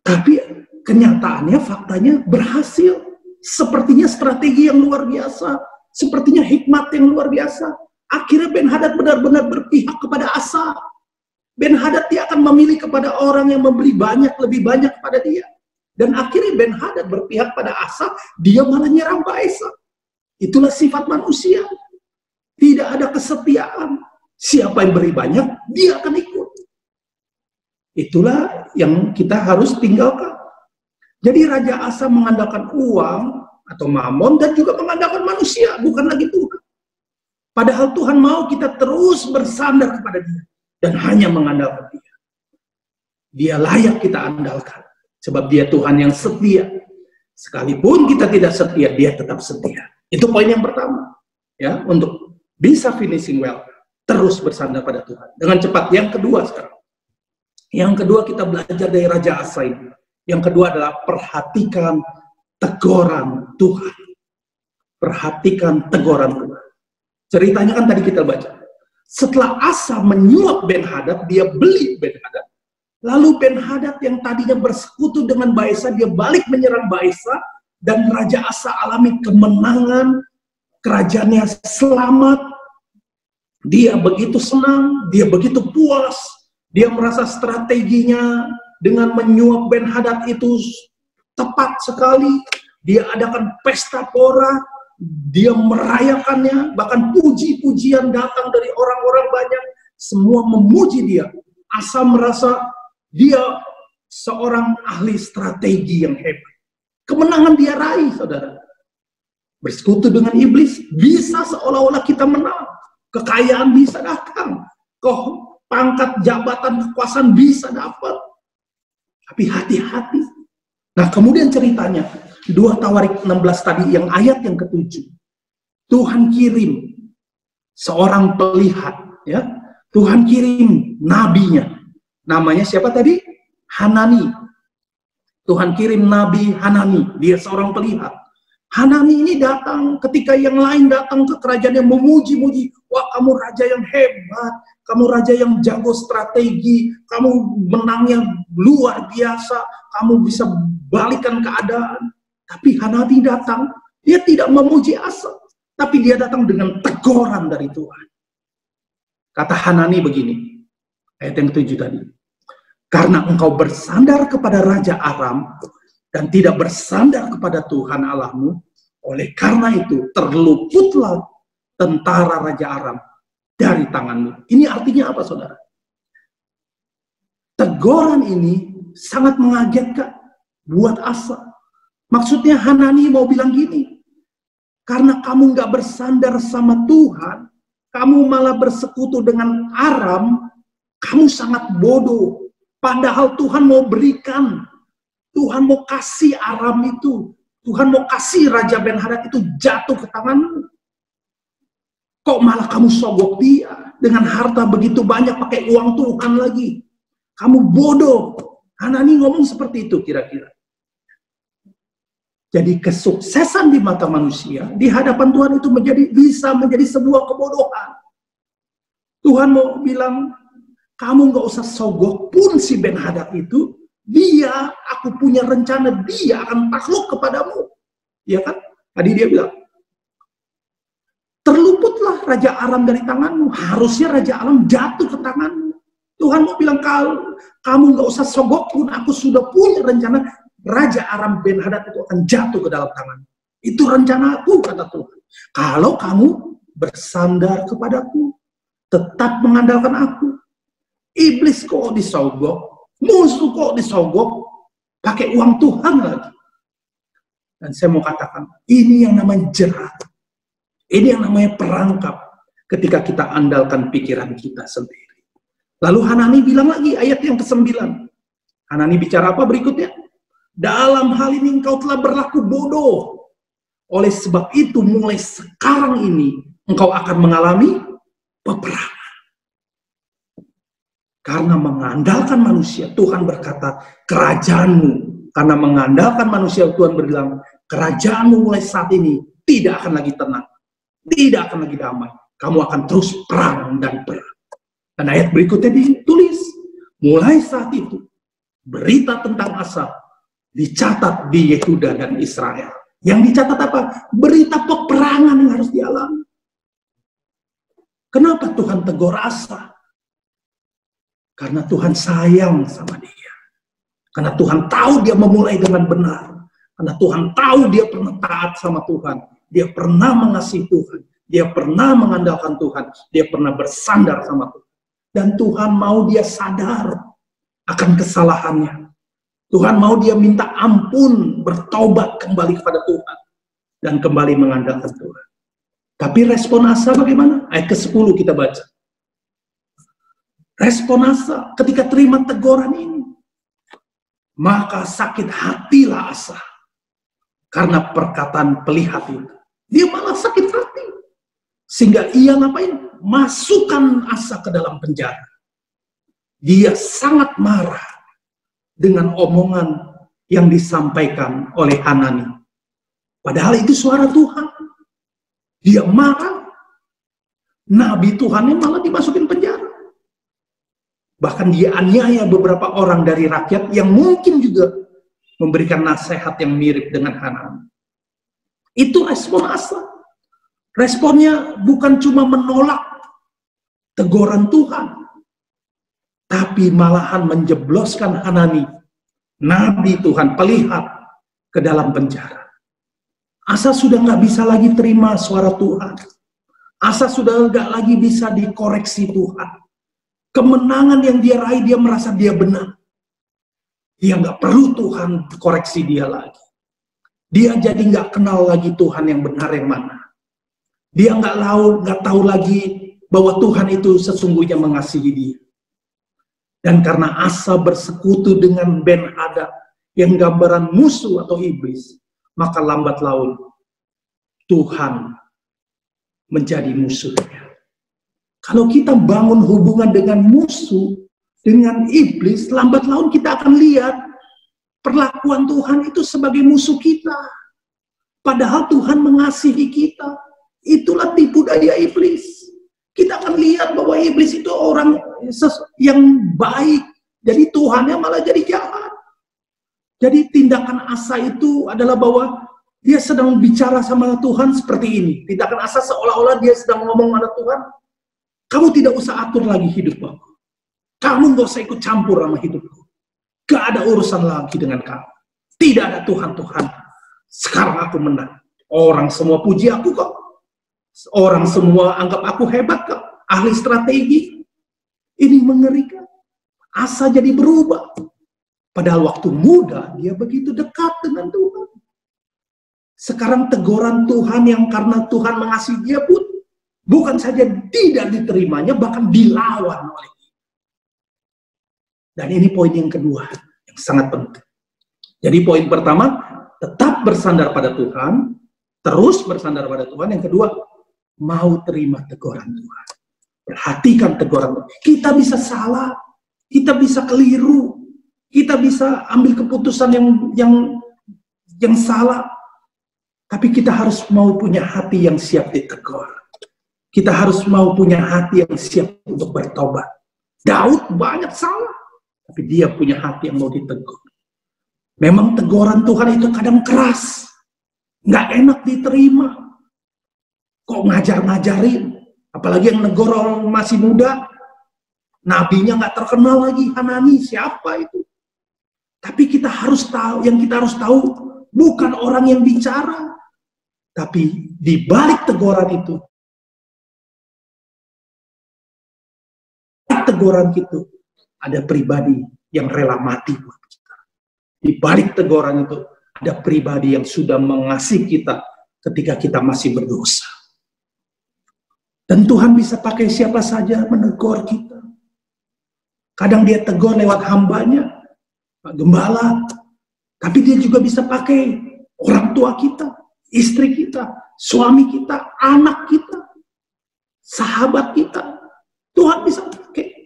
Tapi kenyataannya, faktanya berhasil. Sepertinya strategi yang luar biasa. Sepertinya hikmat yang luar biasa. Akhirnya Ben-Hadad benar-benar berpihak kepada Asa. Ben-Hadad dia akan memilih kepada orang yang memberi lebih banyak kepada dia. Dan akhirnya Ben-Hadad berpihak pada Asa, dia malah nyerang Baesa. Itulah sifat manusia. Tidak ada kesetiaan. Siapa yang beri banyak, dia akan ikut. Itulah yang kita harus tinggalkan. Jadi Raja Asa mengandalkan uang atau mamon dan juga mengandalkan manusia, bukan lagi Tuhan. Padahal Tuhan mau kita terus bersandar kepada Dia dan hanya mengandalkan Dia. Dia layak kita andalkan, sebab Dia Tuhan yang setia. Sekalipun kita tidak setia, Dia tetap setia. Itu poin yang pertama, ya, untuk bisa finishing well, terus bersandar pada Tuhan. Dengan cepat, yang kedua sekarang. Yang kedua kita belajar dari Raja Asa ini. Yang kedua adalah perhatikan teguran Tuhan. Perhatikan teguran Tuhan. Ceritanya kan tadi kita baca. Setelah Asa menyuap Ben-Hadad, dia beli Ben-Hadad. Lalu Ben-Hadad yang tadinya bersekutu dengan Baesa, dia balik menyerang Baesa, dan Raja Asa alami kemenangan, kerajaannya selamat. Dia begitu senang, dia begitu puas, dia merasa strateginya dengan menyuap Ben-Hadad itu tepat sekali. Dia adakan pesta pora, dia merayakannya, bahkan puji-pujian datang dari orang-orang banyak, semua memuji dia. Asa merasa dia seorang ahli strategi yang hebat. Kemenangan dia raih, saudara. Bersekutu dengan iblis, bisa seolah-olah kita menang. Kekayaan bisa datang. Pangkat, jabatan, kekuasaan bisa dapat. Tapi hati-hati. Nah, kemudian ceritanya, 2 Tawarik 16 tadi, yang ayat yang ke-7. Tuhan kirim seorang pelihat, ya. Tuhan kirim nabinya. Namanya siapa tadi? Hanani. Tuhan kirim nabi Hanani, dia seorang pelihat. Hanani ini datang ketika yang lain datang ke kerajaan yang memuji-muji. Wah, kamu raja yang hebat, kamu raja yang jago strategi, kamu menangnya luar biasa, kamu bisa balikan keadaan. Tapi Hanani datang, dia tidak memuji Asa, tapi dia datang dengan teguran dari Tuhan. Kata Hanani begini, ayat yang 7 tadi. Karena engkau bersandar kepada Raja Aram dan tidak bersandar kepada Tuhan Allahmu, oleh karena itu terluputlah tentara Raja Aram dari tanganmu. Ini artinya apa, saudara? Teguran ini sangat mengagetkan buat Asa. Maksudnya Hanani mau bilang gini, karena kamu nggak bersandar sama Tuhan, kamu malah bersekutu dengan Aram, kamu sangat bodoh. Padahal Tuhan mau berikan, Tuhan mau kasih Aram itu, Tuhan mau kasih Raja Ben-Hadad itu jatuh ke tanganmu. Kok malah kamu sogok dia dengan harta begitu banyak pakai uang Tuhan lagi? Kamu bodoh. Hanani ngomong seperti itu kira-kira. Jadi kesuksesan di mata manusia, di hadapan Tuhan itu bisa menjadi sebuah kebodohan. Tuhan mau bilang, kamu nggak usah sogok pun si Ben-Hadad itu, aku punya rencana, dia akan takluk kepadamu. Ya kan? Tadi dia bilang, terluputlah Raja Aram dari tanganmu. Harusnya Raja Aram jatuh ke tanganmu. Tuhan mau bilang, kamu nggak usah sogok pun, aku sudah punya rencana, Raja Aram Ben-Hadad itu akan jatuh ke dalam tangan. Itu rencanaku, kata Tuhan. Kalau kamu bersandar kepadaku, tetap mengandalkan aku. Iblis kok disogok, musuh kok disogok, pakai uang Tuhan lagi. Dan saya mau katakan, ini yang namanya jerat. Ini yang namanya perangkap ketika kita andalkan pikiran kita sendiri. Lalu Hanani bilang lagi, ayat yang ke-9. Hanani bicara apa berikutnya? Dalam hal ini engkau telah berlaku bodoh. Oleh sebab itu mulai sekarang ini engkau akan mengalami peperangan. Karena mengandalkan manusia, Tuhan berkata, kerajaanmu. Karena mengandalkan manusia, Tuhan bilang, kerajaanmu mulai saat ini tidak akan lagi tenang. Tidak akan lagi damai. Kamu akan terus perang dan perang. Dan ayat berikutnya ditulis, mulai saat itu, berita tentang Asa dicatat di Yehuda dan Israel. Yang dicatat apa? Berita peperangan yang harus dialami. Kenapa Tuhan tegur Asa? Karena Tuhan sayang sama dia. Karena Tuhan tahu dia memulai dengan benar. Karena Tuhan tahu dia pernah taat sama Tuhan. Dia pernah mengasihi Tuhan. Dia pernah mengandalkan Tuhan. Dia pernah bersandar sama Tuhan. Dan Tuhan mau dia sadar akan kesalahannya. Tuhan mau dia minta ampun, bertobat kembali kepada Tuhan. Dan kembali mengandalkan Tuhan. Tapi respon Asa bagaimana? Ayat ke-10 kita baca. Respon Asa ketika terima teguran ini. Maka sakit hatilah Asa. Karena perkataan pelihat itu. Dia malah sakit hati. Sehingga ia ngapain? Masukkan Asa ke dalam penjara. Dia sangat marah dengan omongan yang disampaikan oleh Hanani. Padahal itu suara Tuhan. Dia marah. Nabi Tuhannya malah dimasukin penjara. Bahkan dia aniaya beberapa orang dari rakyat yang mungkin juga memberikan nasihat yang mirip dengan Hanani. Itu respon Asa. Responnya bukan cuma menolak teguran Tuhan, tapi malahan menjebloskan Hanani, nabi Tuhan, pelihat, ke dalam penjara. Asa sudah nggak bisa lagi terima suara Tuhan. Asa sudah nggak lagi bisa dikoreksi Tuhan. Kemenangan yang dia raih, dia merasa dia benar. Dia nggak perlu Tuhan koreksi dia lagi. Dia jadi nggak kenal lagi Tuhan yang benar yang mana. Dia nggak tahu lagi bahwa Tuhan itu sesungguhnya mengasihi dia. Dan karena Asa bersekutu dengan Ben-Hadad yang gambaran musuh atau iblis, maka lambat laun Tuhan menjadi musuhnya. Kalau kita bangun hubungan dengan musuh, dengan iblis, lambat laun kita akan lihat perlakuan Tuhan itu sebagai musuh kita. Padahal Tuhan mengasihi kita. Itulah tipu daya iblis. Kita akan lihat bahwa iblis itu orang yang baik. Jadi Tuhannya malah jadi jahat. Jadi tindakan Asa itu adalah bahwa dia sedang bicara sama Tuhan seperti ini. Tindakan Asa seolah-olah dia sedang ngomong sama Tuhan, kamu tidak usah atur lagi hidup aku. Kamu gak usah ikut campur sama hidupku. Gak ada urusan lagi dengan kamu. Tidak ada Tuhan-Tuhan. Sekarang aku menang. Orang semua puji aku kok. Orang semua anggap aku hebat kok. Ahli strategi. Ini mengerikan. Asa jadi berubah. Padahal waktu muda dia begitu dekat dengan Tuhan. Sekarang teguran Tuhan yang karena Tuhan mengasihi dia pun bukan saja tidak diterimanya, bahkan dilawan oleh dia. Dan ini poin yang kedua yang sangat penting. Jadi poin pertama, tetap bersandar pada Tuhan, terus bersandar pada Tuhan. Yang kedua, mau terima teguran Tuhan. Perhatikan teguran Tuhan. Kita bisa salah, kita bisa keliru, kita bisa ambil keputusan yang salah, tapi kita harus mau punya hati yang siap ditegur. Kita harus mau punya hati yang siap untuk bertobat. Daud banyak salah, tapi dia punya hati yang mau ditegur. Memang teguran Tuhan itu kadang keras, nggak enak diterima. Kok ngajar-ngajarin, apalagi yang negor orang masih muda, nabinya nggak terkenal lagi, Hanani siapa itu? Tapi kita harus tahu, yang kita harus tahu bukan orang yang bicara, tapi di balik teguran itu, teguran itu ada pribadi yang rela mati buat kita. Di balik teguran itu ada pribadi yang sudah mengasihi kita ketika kita masih berdosa. Dan Tuhan bisa pakai siapa saja menegur kita. Kadang dia tegur lewat hambanya, Pak Gembala, tapi dia juga bisa pakai orang tua kita, istri kita, suami kita, anak kita, sahabat kita. Tuhan bisa pakai.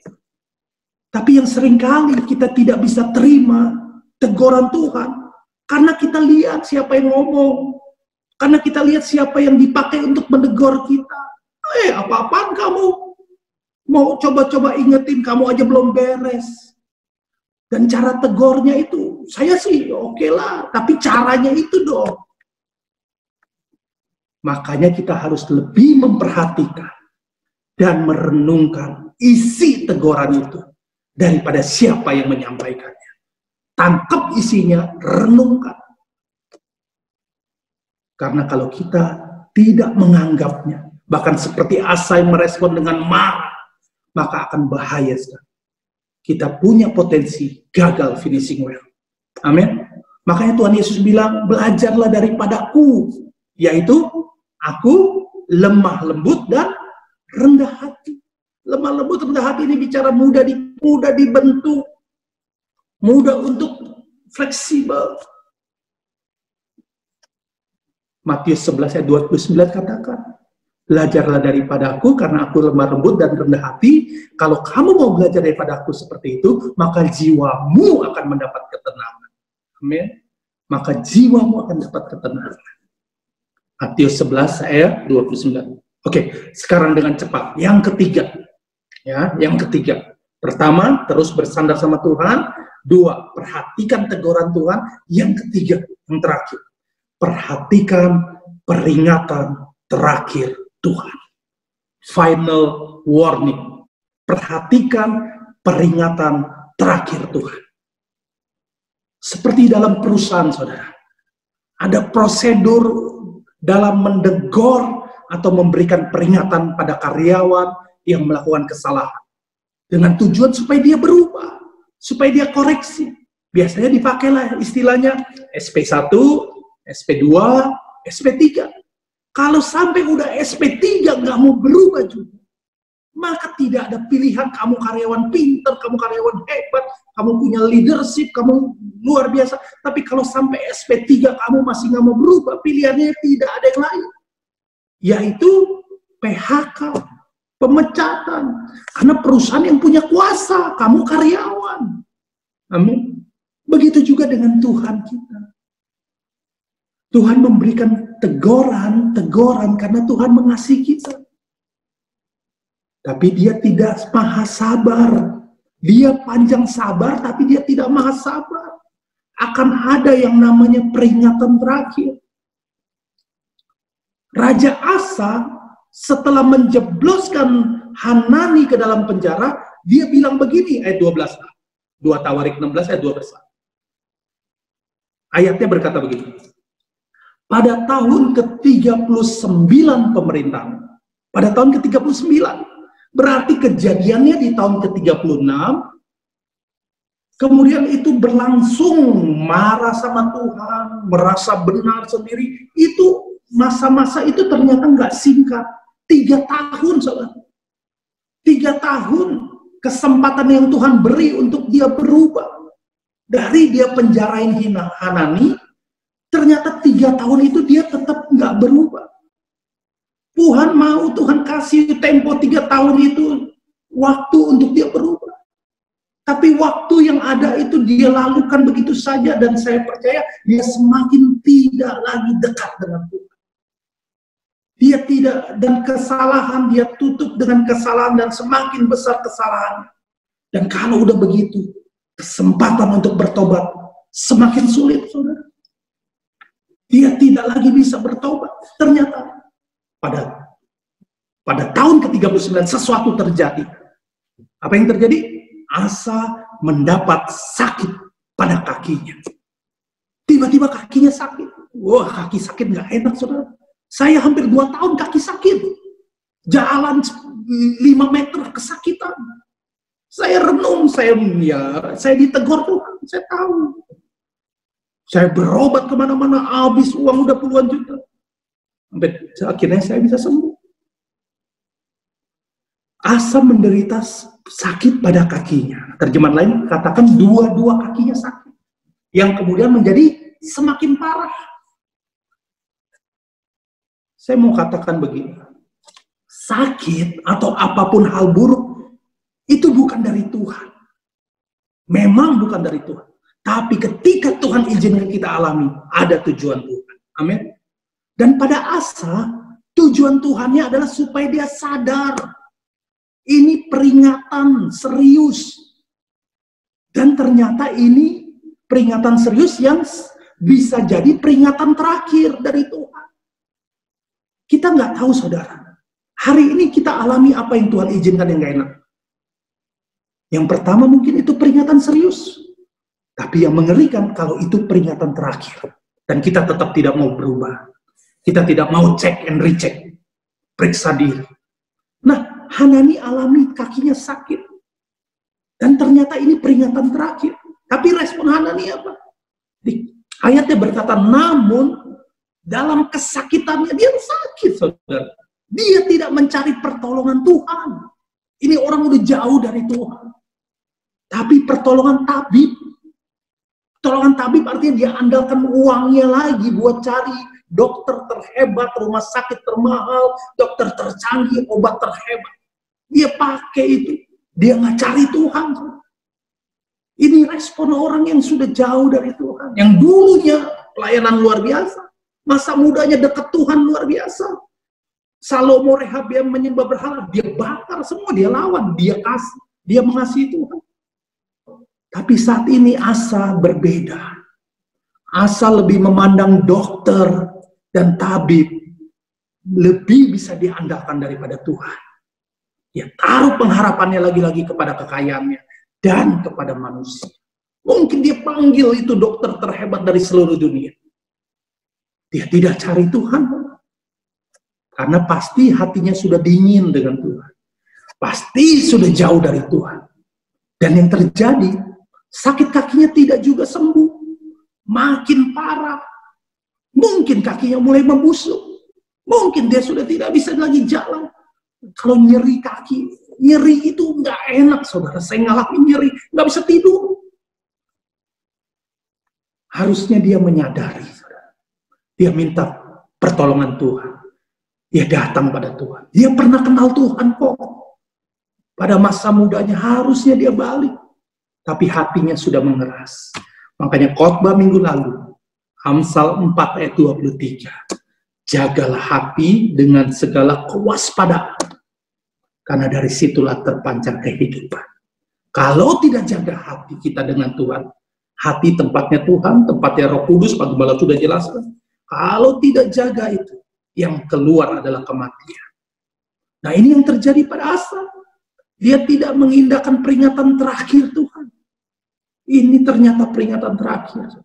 Tapi yang seringkali kita tidak bisa terima teguran Tuhan, karena kita lihat siapa yang ngomong, karena kita lihat siapa yang dipakai untuk menegur kita. Apa-apaan kamu? Mau coba-coba ingetin, kamu aja belum beres. Dan cara tegurnya itu, saya sih oke lah, tapi caranya itu dong. Makanya kita harus lebih memperhatikan dan merenungkan isi teguran itu daripada siapa yang menyampaikannya. Tangkap isinya, renungkan. Karena kalau kita tidak menganggapnya, bahkan seperti Asa yang merespon dengan marah, maka akan bahaya sekali. Kita punya potensi gagal finishing well. Amin. Makanya Tuhan Yesus bilang, belajarlah daripadaku, yaitu aku lemah lembut dan rendah hati. Lemah lembut, rendah hati ini bicara mudah dibentuk, mudah untuk fleksibel. Matius 11 ayat 29 katakan, belajarlah daripadaku karena aku lemah lembut dan rendah hati. Kalau kamu mau belajar daripada aku seperti itu, maka jiwamu akan mendapat ketenangan. Amin. Maka jiwamu akan dapat ketenangan. Matius 11 ayat 29. Oke, sekarang dengan cepat. Yang ketiga. Ya, yang ketiga. Pertama, terus bersandar sama Tuhan. Dua, perhatikan teguran Tuhan. Yang ketiga, yang terakhir. Perhatikan peringatan terakhir Tuhan. Final warning. Perhatikan peringatan terakhir Tuhan. Seperti dalam perusahaan, saudara. Ada prosedur dalam mendegor atau memberikan peringatan pada karyawan yang melakukan kesalahan. Dengan tujuan supaya dia berubah, supaya dia koreksi. Biasanya dipakailah istilahnya SP1, SP2, SP3. Kalau sampai udah SP3 nggak mau berubah juga, maka tidak ada pilihan. Kamu karyawan pintar, kamu karyawan hebat, kamu punya leadership, kamu luar biasa. Tapi kalau sampai SP3 kamu masih nggak mau berubah, pilihannya tidak ada yang lain. Yaitu PHK, pemecatan. Karena perusahaan yang punya kuasa, kamu karyawan. Amin. Begitu juga dengan Tuhan kita. Tuhan memberikan teguran karena Tuhan mengasihi kita. Tapi dia tidak maha sabar. Dia panjang sabar, tapi dia tidak maha sabar. Akan ada yang namanya peringatan terakhir. Raja Asa setelah menjebloskan Hanani ke dalam penjara, dia bilang begini, ayat 12. 2 Tawarik 16 ayat 12. Ayatnya berkata begini. Pada tahun ke-39 pemerintahan, pada tahun ke-39, berarti kejadiannya di tahun ke-36, kemudian itu berlangsung marah sama Tuhan, merasa benar sendiri. Itu masa-masa itu ternyata nggak singkat. 3 tahun, saudara. 3 tahun kesempatan yang Tuhan beri untuk dia berubah. Dari dia penjarain Hanani, ternyata 3 tahun itu dia tetap nggak berubah. Tuhan mau, Tuhan kasih tempo 3 tahun itu waktu untuk dia berubah. Tapi waktu yang ada itu dia lakukan begitu saja, dan saya percaya dia semakin tidak lagi dekat dengan Tuhan. Dia tidak, dan kesalahan dia tutup dengan kesalahan, dan semakin besar kesalahan. Dan kalau udah begitu, kesempatan untuk bertobat semakin sulit, saudara. Dia tidak lagi bisa bertobat. Ternyata pada tahun ke-39 sesuatu terjadi. Apa yang terjadi? Asa mendapat sakit pada kakinya. Tiba-tiba kakinya sakit. Wah, kaki sakit nggak enak, saudara. Saya hampir 2 tahun kaki sakit. Jalan 5 meter kesakitan. Saya renung, saya ditegur Tuhan, saya tahu. Saya berobat kemana-mana, habis uang udah puluhan juta. Sampai akhirnya saya bisa sembuh. Asa menderita sakit pada kakinya. Terjemahan lain katakan dua-dua kakinya sakit. Yang kemudian menjadi semakin parah. Saya mau katakan begini, sakit atau apapun hal buruk itu bukan dari Tuhan. Memang bukan dari Tuhan. Tapi ketika Tuhan izinkan kita alami, ada tujuan Tuhan. Amin. Dan pada Asa, tujuan Tuhannya adalah supaya dia sadar. Ini peringatan serius. Dan ternyata ini peringatan serius yang bisa jadi peringatan terakhir dari Tuhan. Kita nggak tahu, saudara. Hari ini kita alami apa yang Tuhan izinkan yang nggak enak. Yang pertama mungkin itu peringatan serius. Tapi yang mengerikan kalau itu peringatan terakhir. Dan kita tetap tidak mau berubah. Kita tidak mau check and recheck. Periksa diri. Nah, Hanani alami kakinya sakit. Dan ternyata ini peringatan terakhir. Tapi respon Hanani apa? Ayatnya berkata, namun dalam kesakitannya dia sakit, saudara. Dia tidak mencari pertolongan Tuhan. Ini orang udah jauh dari Tuhan. Tapi pertolongan tabib. Pertolongan tabib artinya dia andalkan uangnya lagi buat cari dokter terhebat, rumah sakit termahal, dokter tercanggih, obat terhebat. Dia pakai itu. Dia nggak cari Tuhan. Ini respon orang yang sudah jauh dari Tuhan, yang dulunya pelayanan luar biasa, masa mudanya dekat Tuhan luar biasa. Salomo Rehabeam menyembah berhala, dia bakar semua, dia lawan, dia kasih, dia mengasihi Tuhan. Tapi saat ini Asa berbeda. Asa lebih memandang dokter dan tabib lebih bisa diandalkan daripada Tuhan. Dia taruh pengharapannya lagi-lagi kepada kekayaannya dan kepada manusia. Mungkin dia panggil itu dokter terhebat dari seluruh dunia. Dia tidak cari Tuhan. Karena pasti hatinya sudah dingin dengan Tuhan. Pasti sudah jauh dari Tuhan. Dan yang terjadi, sakit kakinya tidak juga sembuh. Makin parah. Mungkin kakinya mulai membusuk. Mungkin dia sudah tidak bisa lagi jalan. Kalau nyeri kaki, nyeri itu nggak enak, saudara. Saya ngalamin nyeri, nggak bisa tidur. Harusnya dia menyadari, saudara. Dia minta pertolongan Tuhan. Dia datang pada Tuhan. Dia pernah kenal Tuhan kok. Pada masa mudanya harusnya dia balik. Tapi hatinya sudah mengeras. Makanya khotbah minggu lalu, Amsal 4 ayat 23. Jagalah hati dengan segala kewaspadaan. Karena dari situlah terpancar kehidupan. Kalau tidak jaga hati kita dengan Tuhan, hati tempatnya Tuhan, tempatnya Roh Kudus, Pak Gembala sudah jelaskan. Kalau tidak jaga itu, yang keluar adalah kematian. Nah, ini yang terjadi pada Asa. Dia tidak mengindahkan peringatan terakhir Tuhan. Ini ternyata peringatan terakhir.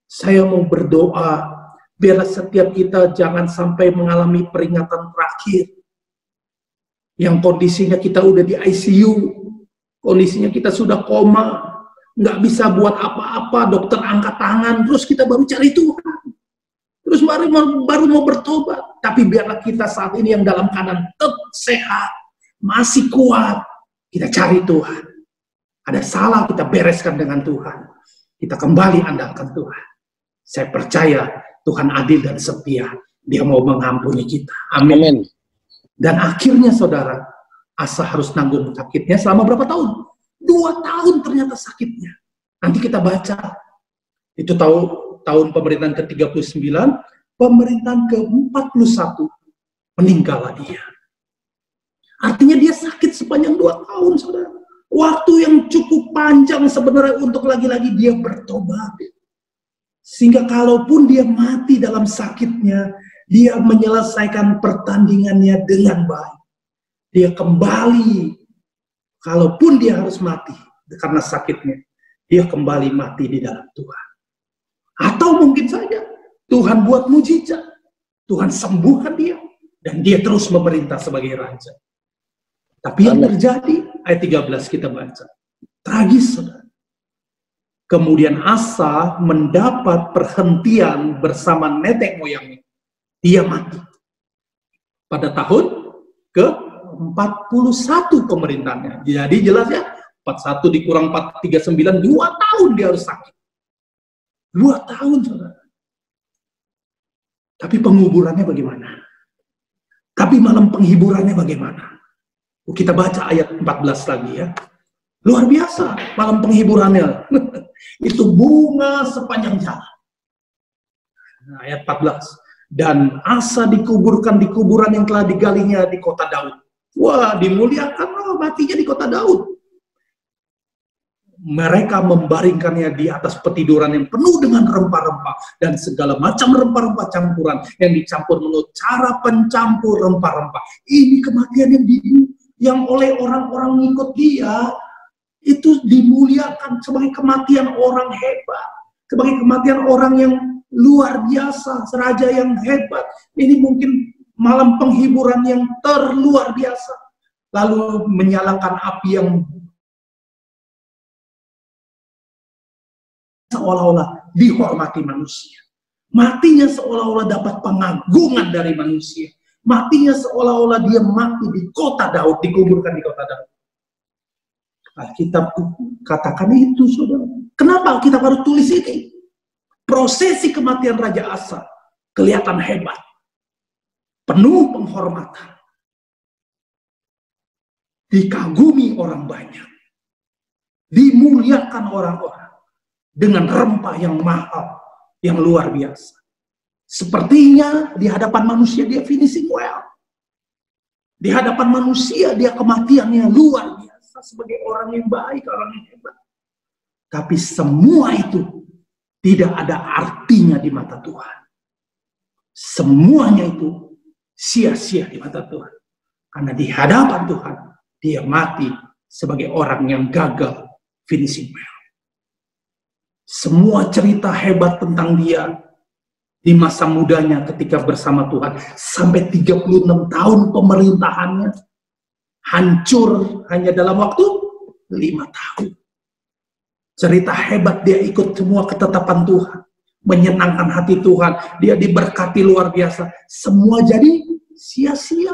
Saya mau berdoa, biarlah setiap kita jangan sampai mengalami peringatan terakhir. Yang kondisinya kita udah di ICU, kondisinya kita sudah koma, nggak bisa buat apa-apa, dokter angkat tangan, terus kita baru cari Tuhan. Terus baru mau bertobat. Tapi biarlah kita saat ini yang dalam keadaan tetap sehat, masih kuat, kita cari Tuhan. Ada salah, kita bereskan dengan Tuhan. Kita kembali andalkan Tuhan. Saya percaya Tuhan adil dan setia. Dia mau mengampuni kita. Amin. Amin. Dan akhirnya saudara, Asa harus nanggung sakitnya selama berapa tahun? 2 tahun ternyata sakitnya. Nanti kita baca. Itu tahun pemerintahan ke-39, pemerintahan ke-41, meninggallah dia. Artinya dia sakit sepanjang 2 tahun, saudara. Waktu yang cukup panjang sebenarnya untuk lagi-lagi dia bertobat. Sehingga kalaupun dia mati dalam sakitnya, dia menyelesaikan pertandingannya dengan baik. Dia kembali, kalaupun dia harus mati karena sakitnya, dia kembali mati di dalam Tuhan. Atau mungkin saja Tuhan buat mujizat, Tuhan sembuhkan dia, dan dia terus memerintah sebagai raja. Tapi yang terjadi, ayat 13 kita baca, tragis, saudara. Kemudian Asa mendapat perhentian bersama nenek moyangnya. Dia mati. Pada tahun ke-41 pemerintahannya. Jadi jelas ya, 41 dikurang 439, 2 tahun dia harus sakit. 2 tahun, saudara. Tapi penguburannya bagaimana? Tapi malam penghiburannya bagaimana? Kita baca ayat 14 lagi ya. Luar biasa malam penghiburannya. Itu bunga sepanjang jalan. Nah, ayat 14. Dan Asa dikuburkan di kuburan yang telah digalinya di kota Daud. Wah, dimuliakan loh, matinya di kota Daud. Mereka membaringkannya di atas petiduran yang penuh dengan rempah-rempah dan segala macam rempah-rempah campuran yang dicampur menurut cara pencampur rempah-rempah. Ini kematian yang oleh orang-orang ngikut dia itu dimuliakan sebagai kematian orang hebat, sebagai kematian orang yang luar biasa, raja yang hebat. Ini mungkin malam penghiburan yang terluar biasa. Lalu menyalakan api yang seolah-olah dihormati manusia. Matinya seolah-olah dapat pengagungan dari manusia. Matinya seolah-olah dia mati di kota Daud, dikuburkan di kota Daud. Alkitab katakan itu, saudara. Kenapa Alkitab harus tulis ini? Prosesi kematian Raja Asa kelihatan hebat, penuh penghormatan, dikagumi orang banyak. dimuliakan orang-orang dengan rempah yang mahal, yang luar biasa. Sepertinya di hadapan manusia dia finishing well. Di hadapan manusia dia kematiannya luar biasa sebagai orang yang baik, orang yang hebat. Tapi semua itu tidak ada artinya di mata Tuhan. Semuanya itu sia-sia di mata Tuhan. Karena di hadapan Tuhan dia mati sebagai orang yang gagal finishing well. Semua cerita hebat tentang dia di masa mudanya ketika bersama Tuhan, sampai 36 tahun pemerintahannya hancur hanya dalam waktu 5 tahun. Cerita hebat, dia ikut semua ketetapan Tuhan, menyenangkan hati Tuhan, dia diberkati luar biasa. Semua jadi sia-sia.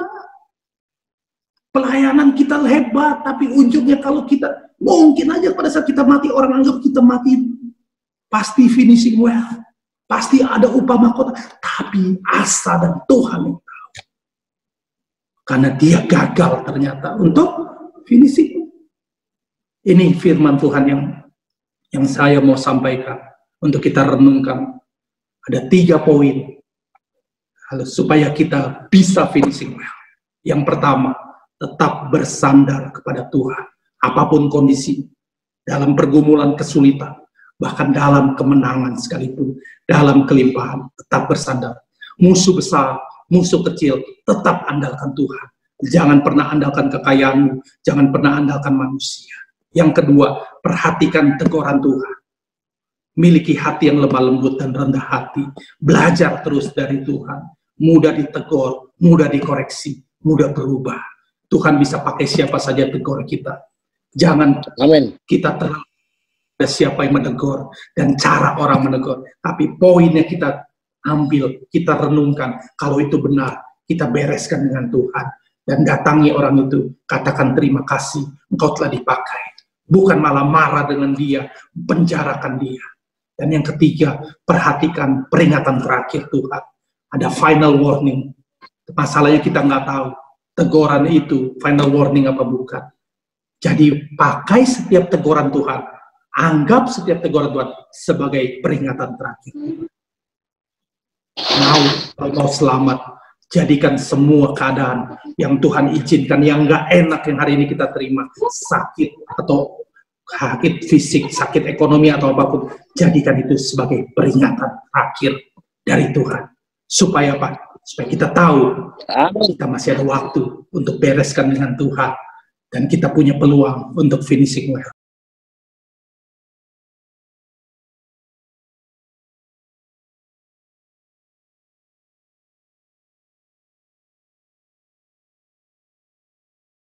Pelayanan kita hebat, tapi ujungnya kalau kita, mungkin aja pada saat kita mati, orang anggap kita mati pasti finishing well, pasti ada upah mahkota, tapi asa dan Tuhan yang tahu. Karena dia gagal ternyata untuk finishing. Ini firman Tuhan yang saya mau sampaikan untuk kita renungkan. Ada 3 poin supaya kita bisa finishing well. Yang pertama, tetap bersandar kepada Tuhan. Apapun kondisi, dalam pergumulan kesulitan, bahkan dalam kemenangan sekalipun, dalam kelimpahan, tetap bersandar. Musuh besar, musuh kecil, tetap andalkan Tuhan. Jangan pernah andalkan kekayaanmu, jangan pernah andalkan manusia. Yang kedua, perhatikan teguran Tuhan. Miliki hati yang lemah lembut dan rendah hati. Belajar terus dari Tuhan. Mudah ditegur, mudah dikoreksi, mudah berubah. Tuhan bisa pakai siapa saja tegur kita. Jangan kita terlalu ada siapa yang menegur dan cara orang menegur, tapi poinnya kita ambil, kita renungkan. Kalau itu benar, kita bereskan dengan Tuhan dan datangi orang itu, katakan terima kasih, engkau telah dipakai, bukan malah marah dengan dia, penjarakan dia. Dan yang ketiga, perhatikan peringatan terakhir Tuhan. Ada final warning. Masalahnya kita nggak tahu teguran itu final warning apa bukan. Jadi pakai setiap teguran Tuhan, anggap setiap teguran Tuhan sebagai peringatan terakhir. Mau selamat, jadikan semua keadaan yang Tuhan izinkan, yang nggak enak yang hari ini kita terima, sakit atau sakit fisik, sakit ekonomi atau apapun, jadikan itu sebagai peringatan terakhir dari Tuhan. Supaya apa? Supaya kita tahu kita masih ada waktu untuk bereskan dengan Tuhan dan kita punya peluang untuk finishing well.